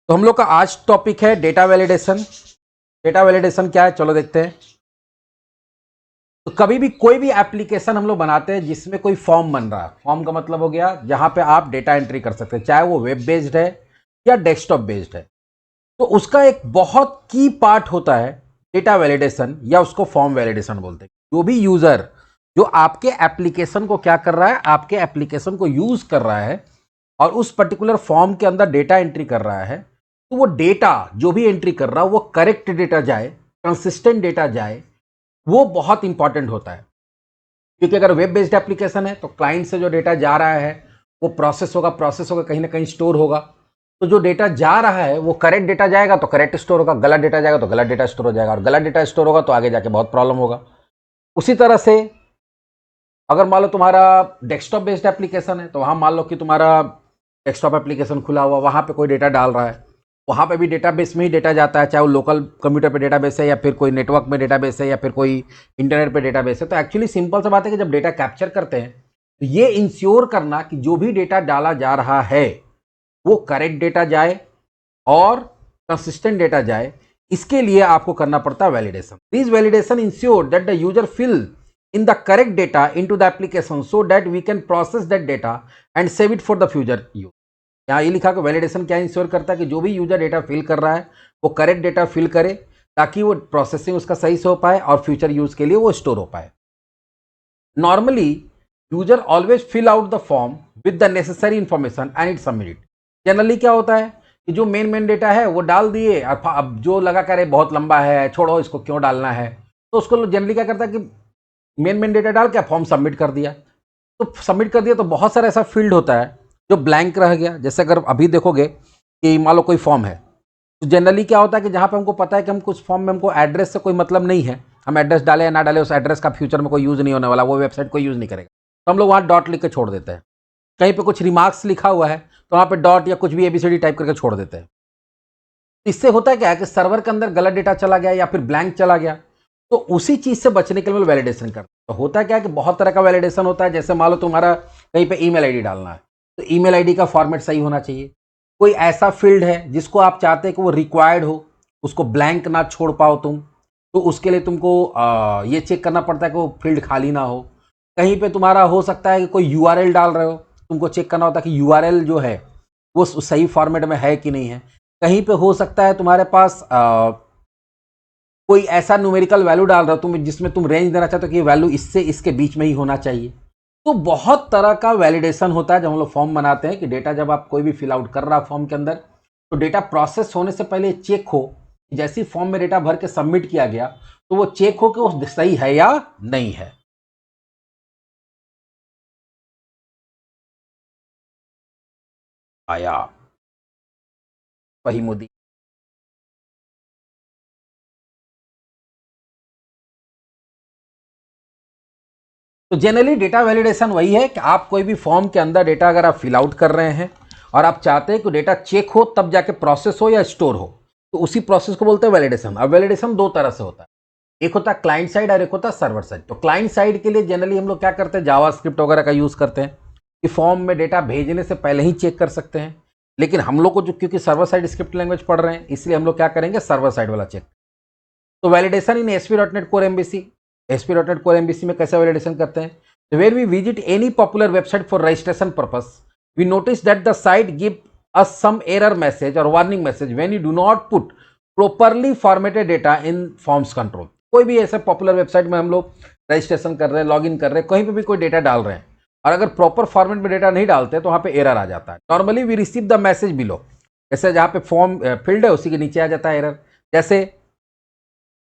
तो हम लोग का आज टॉपिक है डेटा वैलिडेशन। डेटा वैलिडेशन क्या है, चलो देखते हैं। तो कभी भी कोई भी एप्लीकेशन हम लोग बनाते हैं जिसमें कोई फॉर्म बन रहा है। फॉर्म का मतलब हो गया जहां पे आप डेटा एंट्री कर सकते हैं, चाहे वो वेब बेस्ड है या डेस्कटॉप बेस्ड है। तो उसका एक बहुत की पार्ट होता है डेटा वैलिडेशन, या उसको फॉर्म वैलिडेशन बोलते हैं। जो भी यूजर जो आपके एप्लीकेशन को क्या कर रहा है, आपके एप्लीकेशन को यूज कर रहा है और उस पर्टिकुलर फॉर्म के अंदर डेटा एंट्री कर रहा है, तो वो डेटा जो भी एंट्री कर रहा है वो करेक्ट डेटा जाए, कंसिस्टेंट डेटा जाए, वो बहुत इंपॉर्टेंट होता है। क्योंकि अगर वेब बेस्ड एप्लीकेशन है तो क्लाइंट से जो डेटा जा रहा है वो प्रोसेस होगा, कहीं ना कहीं स्टोर होगा। तो जो डेटा जा रहा है वो करेक्ट डेटा जाएगा तो करेक्ट स्टोर होगा, गलत डेटा जाएगा तो गलत डेटा स्टोर हो जाएगा, और गलत डेटा स्टोर होगा तो आगे जाके बहुत प्रॉब्लम होगा। उसी तरह से अगर मान लो तुम्हारा डेस्कटॉप बेस्ड एप्लीकेशन है, तो वहां मान लो कि तुम्हारा डेस्कटॉप एप्लीकेशन खुला हुआ, वहां पे कोई डेटा डाल रहा है, वहां पे भी डेटाबेस में ही डेटा जाता है, चाहे वो लोकल कंप्यूटर पे डेटाबेस है या फिर कोई नेटवर्क में डेटाबेस है या फिर कोई इंटरनेट पे डेटाबेस है। तो एक्चुअली सिंपल सा बात है कि जब डेटा कैप्चर करते हैं तो ये इंश्योर करना कि जो भी डेटा डाला जा रहा है वो करेक्ट डेटा जाए और कंसिस्टेंट डेटा जाए, इसके लिए आपको करना पड़ता है validation. This validation ensure that the user fill in the correct data into the application so that we can process that data and save it for the future use। यहाँ ये लिखा कि वैलिडेशन क्या इंश्योर करता है कि जो भी यूजर डेटा फिल कर रहा है वो करेक्ट डेटा फिल करे ताकि वो प्रोसेसिंग उसका सही से हो पाए और फ्यूचर यूज के लिए वो स्टोर हो पाए। Normally user always fill out the form with the necessary information and it submit it. Generally क्या होता है कि जो मेन डेटा है वो डाल दिए, अब जो लगा करे बहुत लंबा है, छोड़ो इसको क्यों डालना है, तो उसको जनरली क्या करता है कि मेन डेटा डाल के फॉर्म सबमिट कर दिया। तो सबमिट कर दिया तो बहुत सारा ऐसा फील्ड होता है जो ब्लैंक रह गया। जैसे अगर अभी देखोगे कि मान लो कोई फॉर्म है, तो जनरली क्या होता है कि जहां पे हमको पता है कि हम कुछ फॉर्म में हमको एड्रेस से कोई मतलब नहीं है, हम एड्रेस डाले या ना डाले, उस एड्रेस का फ्यूचर में कोई यूज नहीं होने वाला, वो वेबसाइट कोई यूज नहीं करेगा, तो हम लोग वहां डॉट लिख के छोड़ देते हैं। कहीं पे कुछ रिमार्क्स लिखा हुआ है तो वहां पे डॉट या कुछ भी एबीसीडी टाइप करके छोड़ देते हैं। इससे होता है क्या है कि सर्वर के अंदर गलत डेटा चला गया या फिर ब्लैंक चला गया, तो उसी चीज से बचने के लिए वैलिडेशन करते हैं। तो होता क्या है कि बहुत तरह का वैलिडेशन होता है। जैसे मान लो तुम्हारा कहीं पे ईमेल आईडी डालना है, तो ईमेल आईडी का फॉर्मेट सही होना चाहिए। कोई ऐसा फील्ड है जिसको आप चाहते हैं कि वो रिक्वायर्ड हो, उसको ब्लैंक ना छोड़ पाओ तुम, तो उसके लिए तुमको ये चेक करना पड़ता है कि वो फील्ड खाली ना हो। कहीं पे तुम्हारा हो सकता है कि कोई यूआरएल डाल रहे हो, तुमको चेक करना होता है कि यूआरएल जो है वो सही फॉर्मेट में है कि नहीं है। कहीं पे हो सकता है तुम्हारे पास कोई ऐसा न्यूमेरिकल वैल्यू डाल रहा हो तुम जिसमें तुम रेंज देना चाहते हो कि ये वैल्यू इससे इसके बीच में ही होना चाहिए। तो बहुत तरह का वैलिडेशन होता है जब हम लोग फॉर्म बनाते हैं कि डेटा जब आप कोई भी फिल आउट कर रहा है फॉर्म के अंदर, तो डेटा प्रोसेस होने से पहले चेक हो, जैसे फॉर्म में डेटा भर के सबमिट किया गया तो वो चेक हो कि वो सही है या नहीं है। आया वही मोदी। तो जनरली डेटा वैलिडेशन वही है कि आप कोई भी फॉर्म के अंदर डेटा अगर आप फिल आउट कर रहे हैं और आप चाहते हैं कि डेटा चेक हो तब जाके प्रोसेस हो या स्टोर हो, तो उसी प्रोसेस को बोलते हैं वैलिडेशन। अब वैलिडेशन दो तरह से होता है, एक होता है क्लाइंट साइड और एक होता है सर्वर साइड। तो क्लाइंट साइड के लिए जनरली हम लोग क्या करते हैं, जावास्क्रिप्ट वगैरह का यूज करते हैं कि फॉर्म में डेटा भेजने से पहले ही चेक कर सकते हैं। लेकिन हम लोग को जो क्योंकि सर्वर साइड स्क्रिप्ट लैंग्वेज पढ़ रहे हैं, इसलिए हम लोग क्या करेंगे, सर्वर साइड वाला चेक। तो वैलिडेशन इन ASP.NET Core MVC, ASP.NET Core MVC में कैसे वैलिडेशन करते हैं, where we visit any popular website for registration purpose, we notice that the site give us some error message or warning message when you do not put properly formatted data in forms control। कोई भी ऐसे popular website में हम लोग registration कर रहे हैं, login कर रहे हैं, कहीं पे भी कोई डेटा डाल रहे हैं और अगर प्रॉपर फॉर्मेट में डेटा नहीं डालते तो वहां पे एरर आ जाता है। Normally we receive the message below, जैसे जहां पे फॉर्म फील्ड है उसी के नीचे आ जाता है एरर, जैसे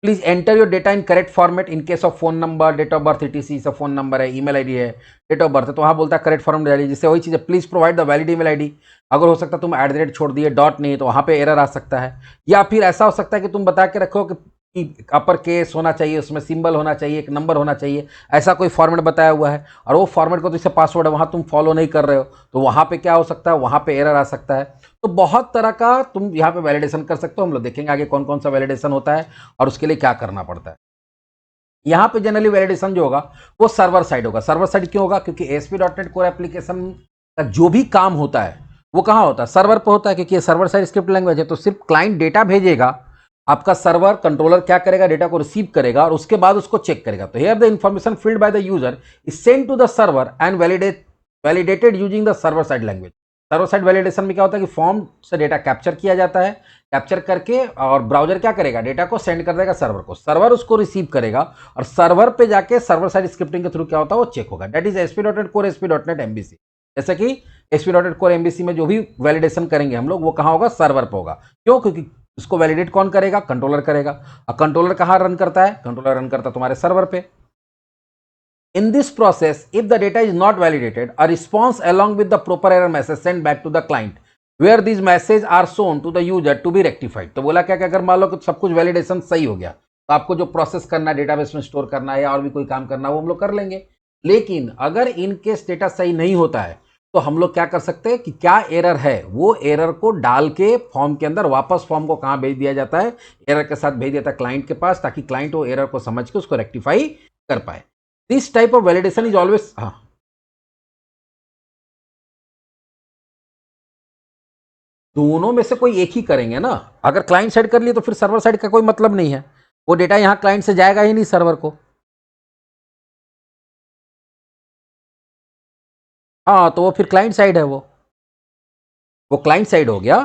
please enter your data in correct format in case of phone number, date of birth etc, सब फोन नंबर है, ईमेल आईडी है, डेट ऑफ बर्थ है, तो वहां बोलता है करेक्ट फॉर्मेट डालिए। जिससे वही चीज़ है, please provide the valid email ID. अगर हो सकता है तुम @ छोड़ दिए, डॉट नहीं, तो वहां पे एरर आ सकता है। या फिर ऐसा हो सकता है कि तुम बता के रखो कि अपर केस होना चाहिए, उसमें सिंबल होना चाहिए, एक नंबर होना चाहिए, ऐसा कोई फॉर्मेट बताया हुआ है और वो फॉर्मेट को जैसे पासवर्ड है वहां तुम फॉलो नहीं कर रहे हो, तो वहां पे क्या हो सकता है, वहां पे एरर आ सकता है। तो बहुत तरह का तुम यहाँ पे वैलिडेशन कर सकते हो। हम लोग देखेंगे आगे कौन कौन सा वैलिडेशन होता है और उसके लिए क्या करना पड़ता है। यहाँ पे जनरली वैलिडेशन जो होगा वो सर्वर साइड होगा। सर्वर साइड क्यों होगा, क्योंकि ASP.NET Core एप्लीकेशन का जो भी काम होता है वो कहाँ होता है? सर्वर पे होता है, क्योंकि ये सर्वर साइड स्क्रिप्ट लैंग्वेज है। तो सिर्फ क्लाइंट डेटा भेजेगा, आपका सर्वर कंट्रोलर क्या करेगा, डेटा को रिसीव करेगा और उसके बाद उसको चेक करेगा। तो here the information filled by the user is send to the server and validated using the server side language. Server side validation में क्या होता है कि फॉर्म से डेटा कैप्चर किया जाता है, कैप्चर करके और ब्राउजर क्या करेगा, डेटा को सेंड कर देगा सर्वर को, सर्वर उसको रिसीव करेगा और सर्वर पे जाके सर्वर साइड स्क्रिप्टिंग के थ्रू क्या होता है वो चेक होगा। That is ASP.NET Core ASP.NET MVC। जैसे कि ASP.NET Core MVC में जो भी वैलिडेशन करेंगे हम लोग वो कहाँ होगा, सर्वर पे होगा। क्यों? क्योंकि उसको वैलिडेट कौन करेगा, कंट्रोलर करेगा। और कंट्रोलर कहाँ रन करता है, कंट्रोलर रन करता है तुम्हारे सर्वर पे। In this process, if the data is not validated, a response along with the proper error message sent back to the client, where these messages are shown to the user to be rectified। तो बोला क्या कि अगर मान लो कि सब कुछ validation सही हो गया तो आपको जो प्रोसेस करना है, डेटाबेस में स्टोर करना है या और भी कोई काम करना है वो हम लोग कर लेंगे। लेकिन अगर इन केस डेटा सही नहीं होता है तो हम लोग क्या कर सकते हैं कि क्या एरर है वो एरर को डाल के फॉर्म के अंदर वापस फॉर्म को कहाँ भेज दिया जाता है, एरर के साथ भेज दिया जाता है क्लाइंट के पास, ताकि क्लाइंट वो एरर को समझ के उसको रेक्टिफाई कर पाए। This type of validation is always, हाँ दोनों में से कोई एक ही करेंगे ना। अगर क्लाइंट साइड कर लिए तो फिर सर्वर साइड का कोई मतलब नहीं है, वो डेटा यहां क्लाइंट से जाएगा ही नहीं सर्वर को। हाँ तो वो फिर क्लाइंट साइड है, वो क्लाइंट साइड हो गया,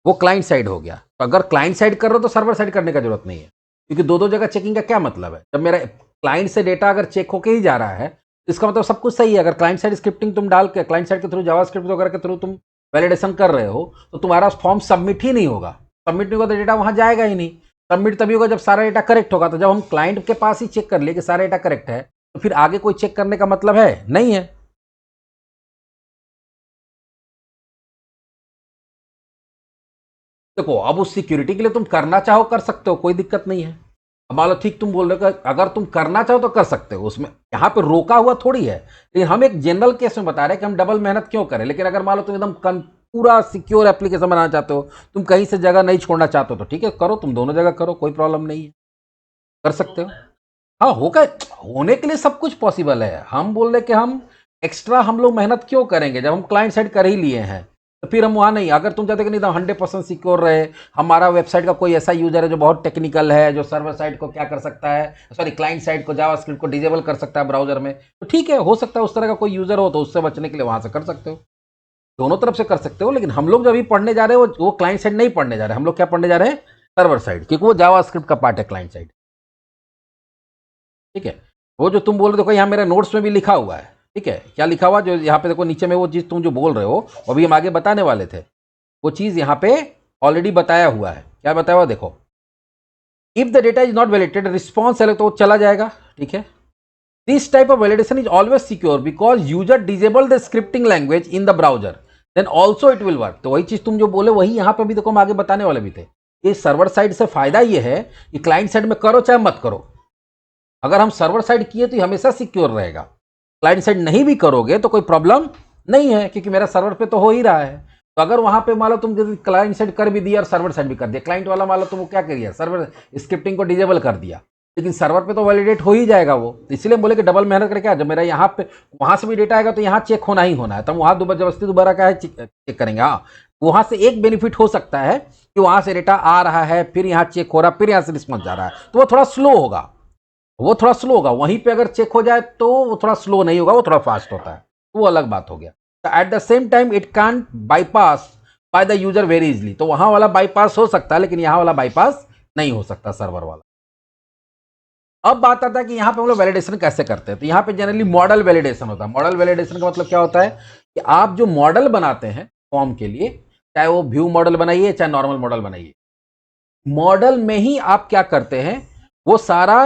वो क्लाइंट साइड हो गया। तो अगर क्लाइंट साइड कर रहे हो तो सर्वर साइड करने का जरूरत नहीं है, क्योंकि दो दो जगह चेकिंग का क्या मतलब है। जब मेरा क्लाइंट से डेटा अगर चेक होके ही जा रहा है तो इसका मतलब सब कुछ सही है। अगर क्लाइंट साइड स्क्रिप्टिंग तुम डाल के क्लाइंट साइड के थ्रू जावास्क्रिप्ट वगैरह के थ्रू तुम वैलिडेशन कर रहे हो तो तुम्हारा फॉर्म सबमिट ही नहीं होगा। सबमिट नहीं होगा तो डेटा वहां जाएगा ही नहीं। सबमिट तभी होगा जब सारा डेटा करेक्ट होगा। तो जब हम क्लाइंट के पास ही चेक कर लिए कि सारा डेटा करेक्ट है तो फिर आगे कोई चेक करने का मतलब है नहीं है। देखो अब उस सिक्योरिटी के लिए तुम करना चाहो कर सकते हो, कोई दिक्कत नहीं है। अब मान लो ठीक तुम बोल रहे हो कि अगर तुम करना चाहो तो कर सकते हो, उसमें यहाँ पे रोका हुआ थोड़ी है। लेकिन हम एक जनरल केस में बता रहे हैं कि हम डबल मेहनत क्यों करें। लेकिन अगर मान लो तुम एकदम पूरा सिक्योर एप्लीकेशन बनाना चाहते हो, तुम कहीं से जगह नहीं छोड़ना चाहते हो तो ठीक है करो, तुम दोनों जगह करो, कोई प्रॉब्लम नहीं है, कर सकते हो। हाँ होगा, होने के लिए सब कुछ पॉसिबल है। हम बोल रहे कि हम एक्स्ट्रा हम लोग मेहनत क्यों करेंगे जब हम क्लाइंट साइड कर ही लिए हैं। तो फिर हम वहाँ नहीं, अगर तुम चाहते कि नहीं तो 100% सिक्योर रहे, हमारा वेबसाइट का कोई ऐसा यूजर है जो बहुत टेक्निकल है, जो सर्वर साइड को क्या कर सकता है, सॉरी क्लाइंट साइड को जावास्क्रिप्ट को डिजेबल कर सकता है ब्राउजर में, तो ठीक है हो सकता है उस तरह का कोई यूजर हो तो उससे बचने के लिए वहाँ से कर सकते हो, दोनों तरफ से कर सकते हो। लेकिन हम लोग जो अभी पढ़ने जा रहे हैं वो क्लाइंट साइड नहीं पढ़ने जा रहे हैं, हम लोग क्या पढ़ने जा रहे हैं, सर्वर साइड, क्योंकि वो जावास्क्रिप्ट का पार्ट है क्लाइंट साइड। ठीक है, वो जो तुम बोल रहे हो देखो यहाँ मेरे नोट्स में भी लिखा हुआ है। ठीक है, क्या लिखा हुआ जो यहाँ पे देखो नीचे में, वो चीज़ तुम जो बोल रहे हो वो अभी हम आगे बताने वाले थे, वो चीज़ यहाँ पे ऑलरेडी बताया हुआ है। क्या बताया हुआ देखो, if the data is not validated response है तो वो चला जाएगा। ठीक है, this type of validation is always secure because user disable the scripting language in the browser then also it will work. तो वही चीज़ तुम जो बोले वही यहाँ पे भी देखो हम आगे बताने वाले भी थे। ये सर्वर साइड से फायदा ये है कि क्लाइंट साइड में करो चाहे मत करो, अगर हम सर्वर साइड किए तो ये हमेशा सिक्योर रहेगा। क्लाइंट साइड नहीं भी करोगे तो कोई प्रॉब्लम नहीं है, क्योंकि मेरा सर्वर पे तो हो ही रहा है। तो अगर वहां पे मान लो तुम क्लाइंट साइड कर भी दिया और सर्वर साइड भी कर दिया, क्लाइंट वाला मान लो तुम क्या करिए सर्वर स्क्रिप्टिंग को डिजेबल कर दिया, लेकिन सर्वर पे तो वैलिडेट हो ही जाएगा वो। तो इसलिए बोले कि डबल मेहनत करके, जब मेरा यहाँ पे वहां से भी डेटा आएगा तो यहाँ चेक होना ही होना है, तो हम वहां जबरदस्ती दोबारा क्या है चेक करेंगे। हाँ वहां से एक बेनिफिट हो सकता है कि वहां से डेटा आ रहा है, फिर यहाँ चेक हो रहा है, फिर यहाँ से रिस्पॉन्स जा रहा है, तो वो थोड़ा स्लो होगा, वो थोड़ा स्लो होगा। वहीं पे अगर चेक हो जाए तो वो थोड़ा स्लो नहीं होगा, वो थोड़ा फास्ट होता है, वो अलग बात हो गया। तो at the same time it can bypass bye the user very easily, तो वहां वाला बाईपास हो सकता है लेकिन यहाँ वाला बाईपास नहीं हो सकता सर्वर वाला। अब बात आता है कि यहाँ पे हम लोग वैलिडेशन कैसे करते हैं। तो यहाँ पे जनरली मॉडल वैलिडेशन होता है। मॉडल वैलिडेशन का मतलब क्या होता है कि आप जो मॉडल बनाते हैं फॉर्म के लिए, चाहे वो व्यू मॉडल बनाइए चाहे नॉर्मल मॉडल बनाइए, मॉडल में ही आप क्या करते हैं वो सारा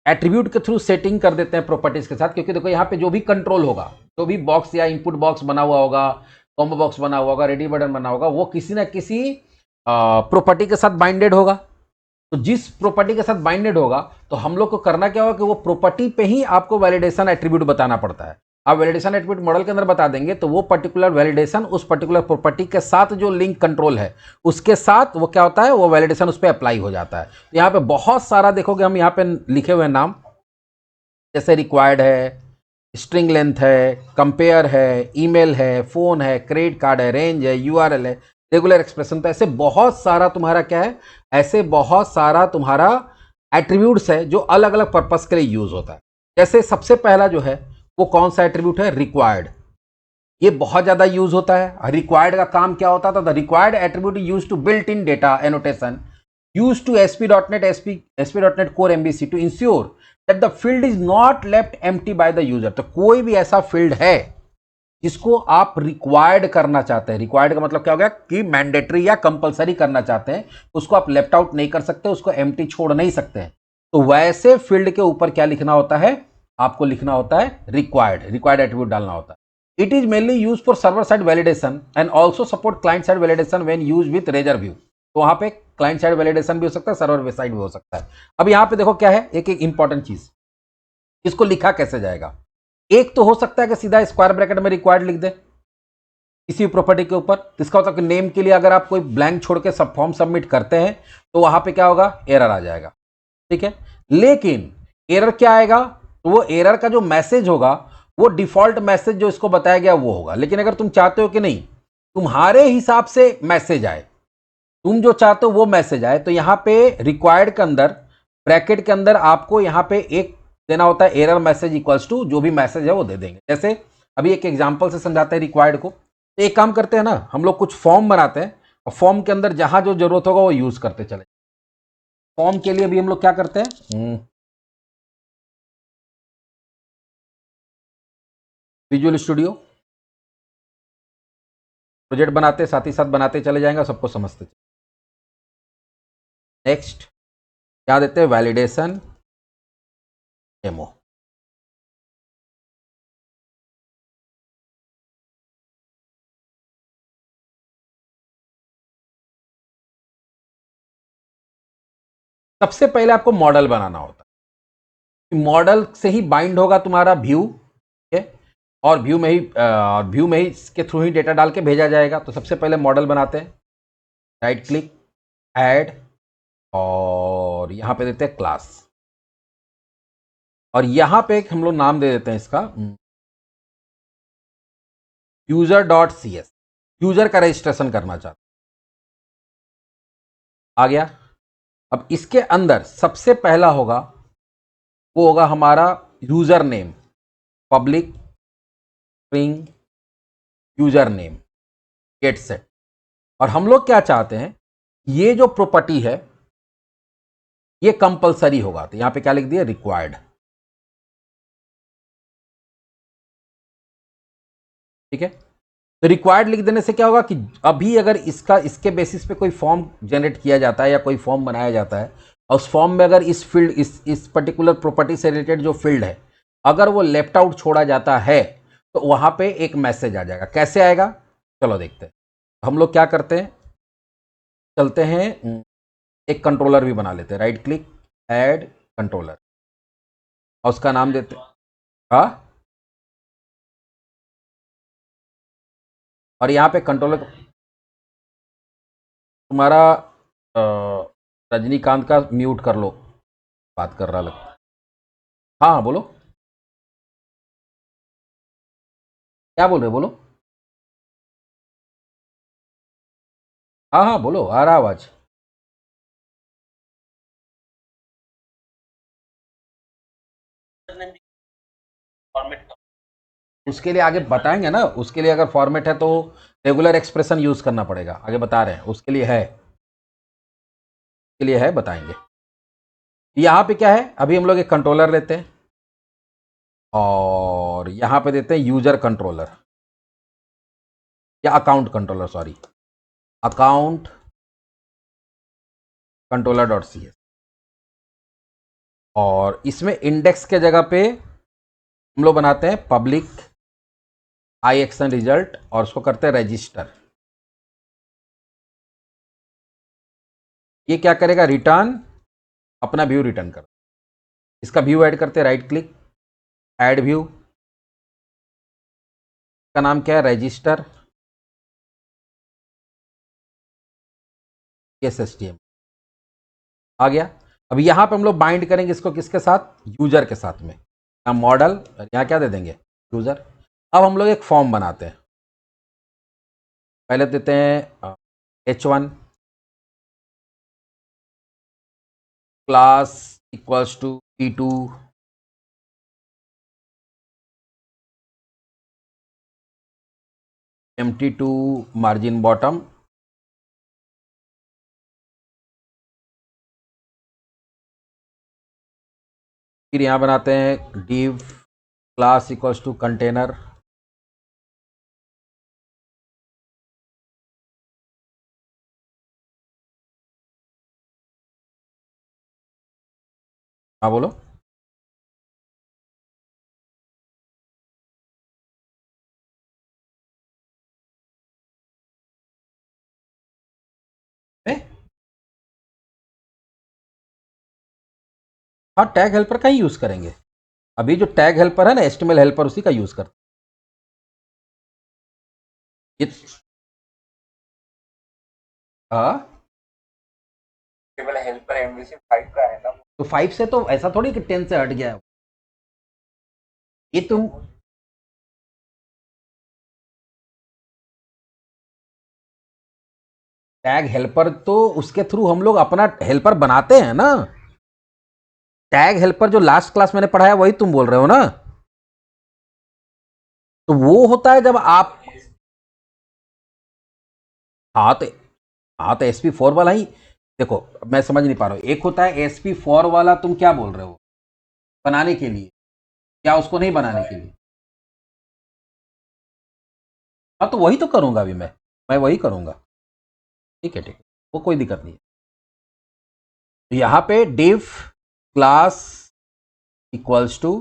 एट्रीब्यूट के थ्रू सेटिंग कर देते हैं प्रॉपर्टीज के साथ। क्योंकि देखो यहाँ पे जो भी कंट्रोल होगा, जो भी बॉक्स या इनपुट बॉक्स बना हुआ होगा, कॉम्बो बॉक्स बना हुआ होगा, रेडी बटन बना होगा, वो किसी ना किसी प्रॉपर्टी के साथ बाइंडेड होगा। तो जिस प्रॉपर्टी के साथ बाइंडेड होगा तो हम लोग को करना क्या होगा कि वो प्रॉपर्टी पे ही आपको वैलिडेशन एट्रीब्यूट बताना पड़ता है। आप वैलिडेशन एट्रीब्यूट मॉडल के अंदर बता देंगे तो वो पर्टिकुलर वैलिडेशन उस पर्टिकुलर प्रॉपर्टी के साथ जो लिंक कंट्रोल है उसके साथ वो क्या होता है, वो वैलिडेशन उस पर अप्लाई हो जाता है। तो यहाँ पे बहुत सारा देखोगे हम यहाँ पे लिखे हुए नाम, जैसे रिक्वायर्ड है, स्ट्रिंग लेंथ है, कंपेयर है, ईमेल है, फोन है, क्रेडिट कार्ड है, रेंज है, यूआरएल है, रेगुलर एक्सप्रेशन। तो ऐसे बहुत सारा तुम्हारा क्या है, ऐसे बहुत सारा तुम्हारा एट्रीब्यूट्स है जो अलग अलग पर्पस के लिए यूज होता है। जैसे सबसे पहला जो है वो कौन सा एट्रीब्यूट है, रिक्वायर्ड। ये बहुत ज्यादा यूज होता है। रिक्वायर्ड का काम क्या होता था, the required attribute use to built in data annotation use to ASP.NET ASP.NET Core MVC to ensure that the field is not left empty by the user. तो कोई भी ऐसा फील्ड है जिसको आप रिक्वायर्ड करना चाहते हैं, रिक्वायर्ड का मतलब क्या हो गया कि मैंडेटरी या कंपलसरी करना चाहते हैं, उसको आप लेफ्ट आउट नहीं कर सकते, उसको एम्प्टी छोड़ नहीं सकते हैं। तो वैसे फील्ड के ऊपर क्या लिखना होता है, आपको लिखना होता है रिक्वायर्ड एट्रीब्यूट डालना होता है। It is mainly used for server side validation and also support client side validation when used with Razor View। तो वहां पे क्लाइंट साइड वैलिडेशन भी हो सकता है, सर्वर साइड भी हो सकता है। अब यहां पे देखो क्या है, एक एक इंपॉर्टेंट चीज, इसको लिखा कैसे जाएगा। एक तो हो सकता है कि सीधा स्क्वायर ब्रैकेट में रिक्वायर्ड लिख दे किसी प्रॉपर्टी के ऊपर। इसका मतलब कि नेम के लिए अगर आप कोई ब्लैंक छोड़ के सब फॉर्म सबमिट करते हैं तो वहां पे क्या होगा, एरर आ जाएगा। ठीक है, लेकिन एरर क्या आएगा, तो वो एरर का जो मैसेज होगा वो डिफॉल्ट मैसेज जो इसको बताया गया वो होगा। लेकिन अगर तुम चाहते हो कि नहीं तुम्हारे हिसाब से मैसेज आए, तुम जो चाहते हो वो मैसेज आए, तो यहां पे रिक्वायर्ड के अंदर ब्रैकेट के अंदर आपको यहां पे एक देना होता है, एरर मैसेज इक्वल्स टू जो भी मैसेज है वो दे देंगे। जैसे अभी एक एग्जांपल से समझाते हैं रिक्वायर्ड को। तो एक काम करते हैं ना, हम लोग कुछ फॉर्म बनाते हैं और फॉर्म के अंदर जहां जो जरूरत होगा वो यूज करते चले। फॉर्म के लिए भी हम लोग क्या करते हैं, विजुअल स्टूडियो प्रोजेक्ट बनाते, साथ ही साथ बनाते चले जाएंगे, सबको समझते चले। नेक्स्ट क्या देते हैं, वैलिडेशन डेमो। सबसे पहले आपको मॉडल बनाना होता है, मॉडल से ही बाइंड होगा तुम्हारा व्यू, ठीक है, और व्यू में ही इसके थ्रू ही डेटा डाल के भेजा जाएगा। तो सबसे पहले मॉडल बनाते हैं, राइट क्लिक, ऐड, और यहां पे देते हैं क्लास, और यहां पे एक हम लोग नाम दे देते हैं इसका user.cs। यूजर का रजिस्ट्रेशन करना चाहते आ गया। अब इसके अंदर सबसे पहला होगा वो होगा हमारा user name, public string user name get set. और हम लोग क्या चाहते हैं, ये जो प्रॉपर्टी है ये कंपलसरी होगा, तो यहां पे क्या लिख दिया, रिक्वायर्ड। ठीक है, तो रिक्वायर्ड लिख देने से क्या होगा कि अभी अगर इसके बेसिस पे कोई फॉर्म जनरेट किया जाता है या कोई फॉर्म बनाया जाता है, और उस फॉर्म में अगर इस फील्ड इस पर्टिकुलर प्रॉपर्टी से रिलेटेड जो फील्ड है अगर वो लेफ्ट आउट छोड़ा जाता है तो वहां पे एक मैसेज आ जाएगा। कैसे आएगा, चलो देखते हैं। हम लोग क्या करते हैं, चलते हैं एक कंट्रोलर भी बना लेते हैं, राइट क्लिक, ऐड कंट्रोलर, और उसका नाम देते हैं, हाँ, और यहाँ पे कंट्रोलर तुम्हारा रजनीकांत का म्यूट कर लो, बात कर रहा लगता है। हाँ हाँ बोलो, क्या बोल रहे हो, बोलो। हाँ हाँ बोलो, आ रहा आवाज। उसके लिए आगे बताएंगे ना, उसके लिए अगर फॉर्मेट है तो रेगुलर एक्सप्रेशन यूज करना पड़ेगा, आगे बता रहे हैं उसके लिए है, उसके लिए है, बताएंगे। यहाँ पे क्या है, अभी हम लोग एक कंट्रोलर लेते हैं और यहाँ पे देते हैं यूजर कंट्रोलर या account controller, sorry, account controller dot C S, और इसमें इंडेक्स के जगह पे हम लोग बनाते हैं पब्लिक आई एक्शन रिजल्ट और उसको करते हैं रजिस्टर। ये क्या करेगा, रिटर्न अपना व्यू रिटर्न कर, इसका व्यू ऐड करते हैं, राइट क्लिक, ऐड व्यू, का नाम क्या है, रजिस्टर SSTM आ गया। अब यहां पे हम लोग बाइंड करेंगे इसको किसके साथ, यूजर के साथ में। यहाँ मॉडल, यहाँ क्या दे देंगे, यूजर। अब हम लोग एक फॉर्म बनाते हैं। पहले देते हैं H1 class equals to P2 empty2 margin bottom, फिर यहाँ बनाते हैं div class equals to container, हाँ बोलो। हाँ, टैग हेल्पर का ही यूज करेंगे। अभी जो टैग हेल्पर है ना, HTML हेल्पर, उसी का यूज करते हैं। हाँ, केवल हेल्पर MVC 5 का है ना। तो 5 से तो ऐसा थोड़ी कि 10 से हट गया है। ये तुम टैग हेल्पर तो उसके थ्रू हम लोग अपना हेल्पर बनाते हैं ना। टैग हेल्पर जो लास्ट क्लास मैंने पढ़ाया वही तुम बोल रहे हो ना। तो वो होता है जब आप, हाँ तो हाँ तो SP4 वाला ही। देखो, मैं समझ नहीं पा रहा हूँ। एक होता है SP4 वाला, तुम क्या बोल रहे हो, बनाने के लिए या उसको नहीं बनाने के लिए? हाँ, तो वही तो करूंगा अभी मैं वही करूंगा। ठीक है, ठीक है, वो कोई दिक्कत नहीं है। तो यहाँ पे div क्लास इक्वल्स टू,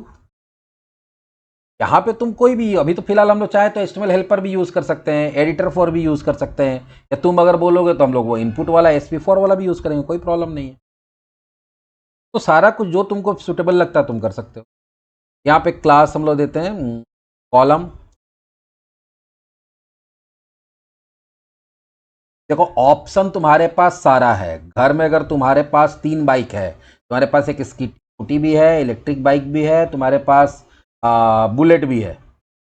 यहाँ पे तुम कोई भी, अभी तो फिलहाल हम लोग चाहे तो HTML हेल्पर भी यूज कर सकते हैं, एडिटर फॉर भी यूज कर सकते हैं, या तुम अगर बोलोगे तो हम लोग वो इनपुट वाला SP4 वाला भी यूज करेंगे, कोई प्रॉब्लम नहीं है। तो सारा कुछ जो तुमको सुटेबल लगता है तुम कर सकते हो। यहाँ पे क्लास हम लोग देते हैं कॉलम। देखो, ऑप्शन तुम्हारे पास सारा है घर में। अगर तुम्हारे पास 3 बाइक है, तुम्हारे पास एक स्कूटी भी है, इलेक्ट्रिक बाइक भी है, तुम्हारे पास बुलेट भी है,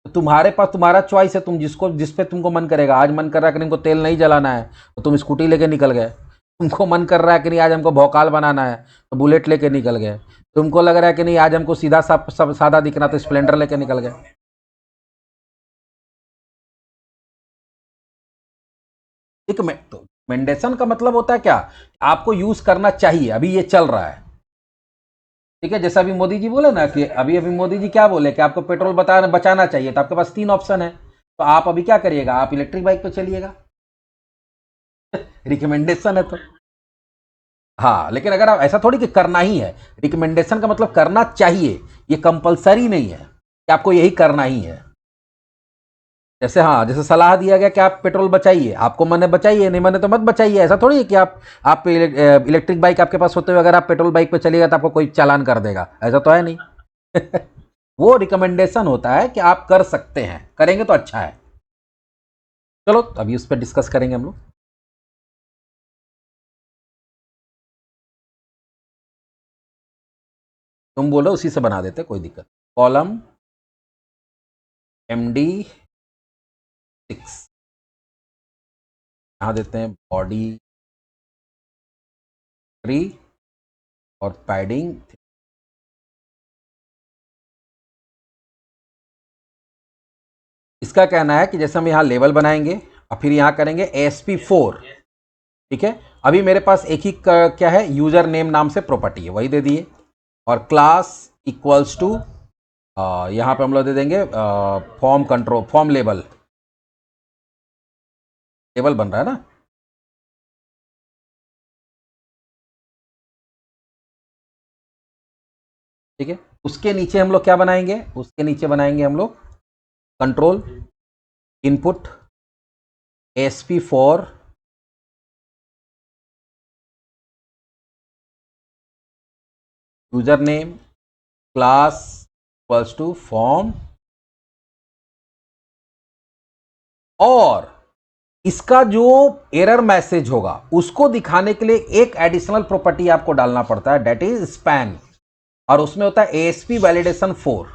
तो तुम्हारे पास तुम्हारा चॉइस है। तुम जिसको जिस पे तुमको मन करेगा, आज मन कर रहा है कि तुमको तेल नहीं जलाना है तो तुम स्कूटी लेके निकल गए। तुमको मन कर रहा है कि नहीं आज हमको भौकाल बनाना है तो बुलेट लेके निकल गए। तुमको लग रहा है कि नहीं आज हमको सीधा सादा दिखना तो स्प्लेंडर लेके निकल गए। रिकमेंडेशन का मतलब होता है क्या, आपको यूज करना चाहिए, अभी ये चल रहा है। ठीक है, जैसा अभी मोदी जी बोले ना कि अभी अभी मोदी जी क्या बोले कि आपको पेट्रोल बचाना चाहिए, तो आपके पास 3 ऑप्शन है, तो आप अभी क्या करिएगा, आप इलेक्ट्रिक बाइक पे चलिएगा। रिकमेंडेशन है तो। हाँ, लेकिन अगर आप ऐसा थोड़ी कि करना ही है, रिकमेंडेशन का मतलब करना चाहिए, ये कंपलसरी नहीं है कि आपको यही करना ही है। जैसे हाँ, जैसे सलाह दिया गया कि आप पेट्रोल बचाइए, आपको मन है बचाइए, नहीं मन है तो मत बचाइए। ऐसा थोड़ी है कि आप इलेक्ट्रिक बाइक आपके पास होते हुए अगर आप पेट्रोल बाइक पे चलिएगा तो आपको कोई चालान कर देगा, ऐसा तो है नहीं। वो रिकमेंडेशन होता है कि आप कर सकते हैं, करेंगे तो अच्छा है। चलो अभी उस पर डिस्कस करेंगे हम लोग। तुम बोलो उसी से बना देते, कोई दिक्कत। कॉलम MD6, यहाँ देते हैं बॉडी 3 और पैडिंग। इसका कहना है कि जैसे हम यहाँ लेवल बनाएंगे और फिर यहाँ करेंगे SP4। ठीक है, अभी मेरे पास एक ही क्या है, यूजर नेम नाम से प्रॉपर्टी है, वही दे दिए। और क्लास इक्वल्स टू, यहाँ पे हम लोग दे देंगे form control, form label. Label बन रहा है ना। ठीक है, उसके नीचे हम लोग क्या बनाएंगे, उसके नीचे बनाएंगे हम लोग control input SP4 user name class equals to form, और इसका जो एरर मैसेज होगा उसको दिखाने के लिए एक एडिशनल प्रॉपर्टी आपको डालना पड़ता है, डेट इज स्पैन। और उसमें होता है ASP validation 4,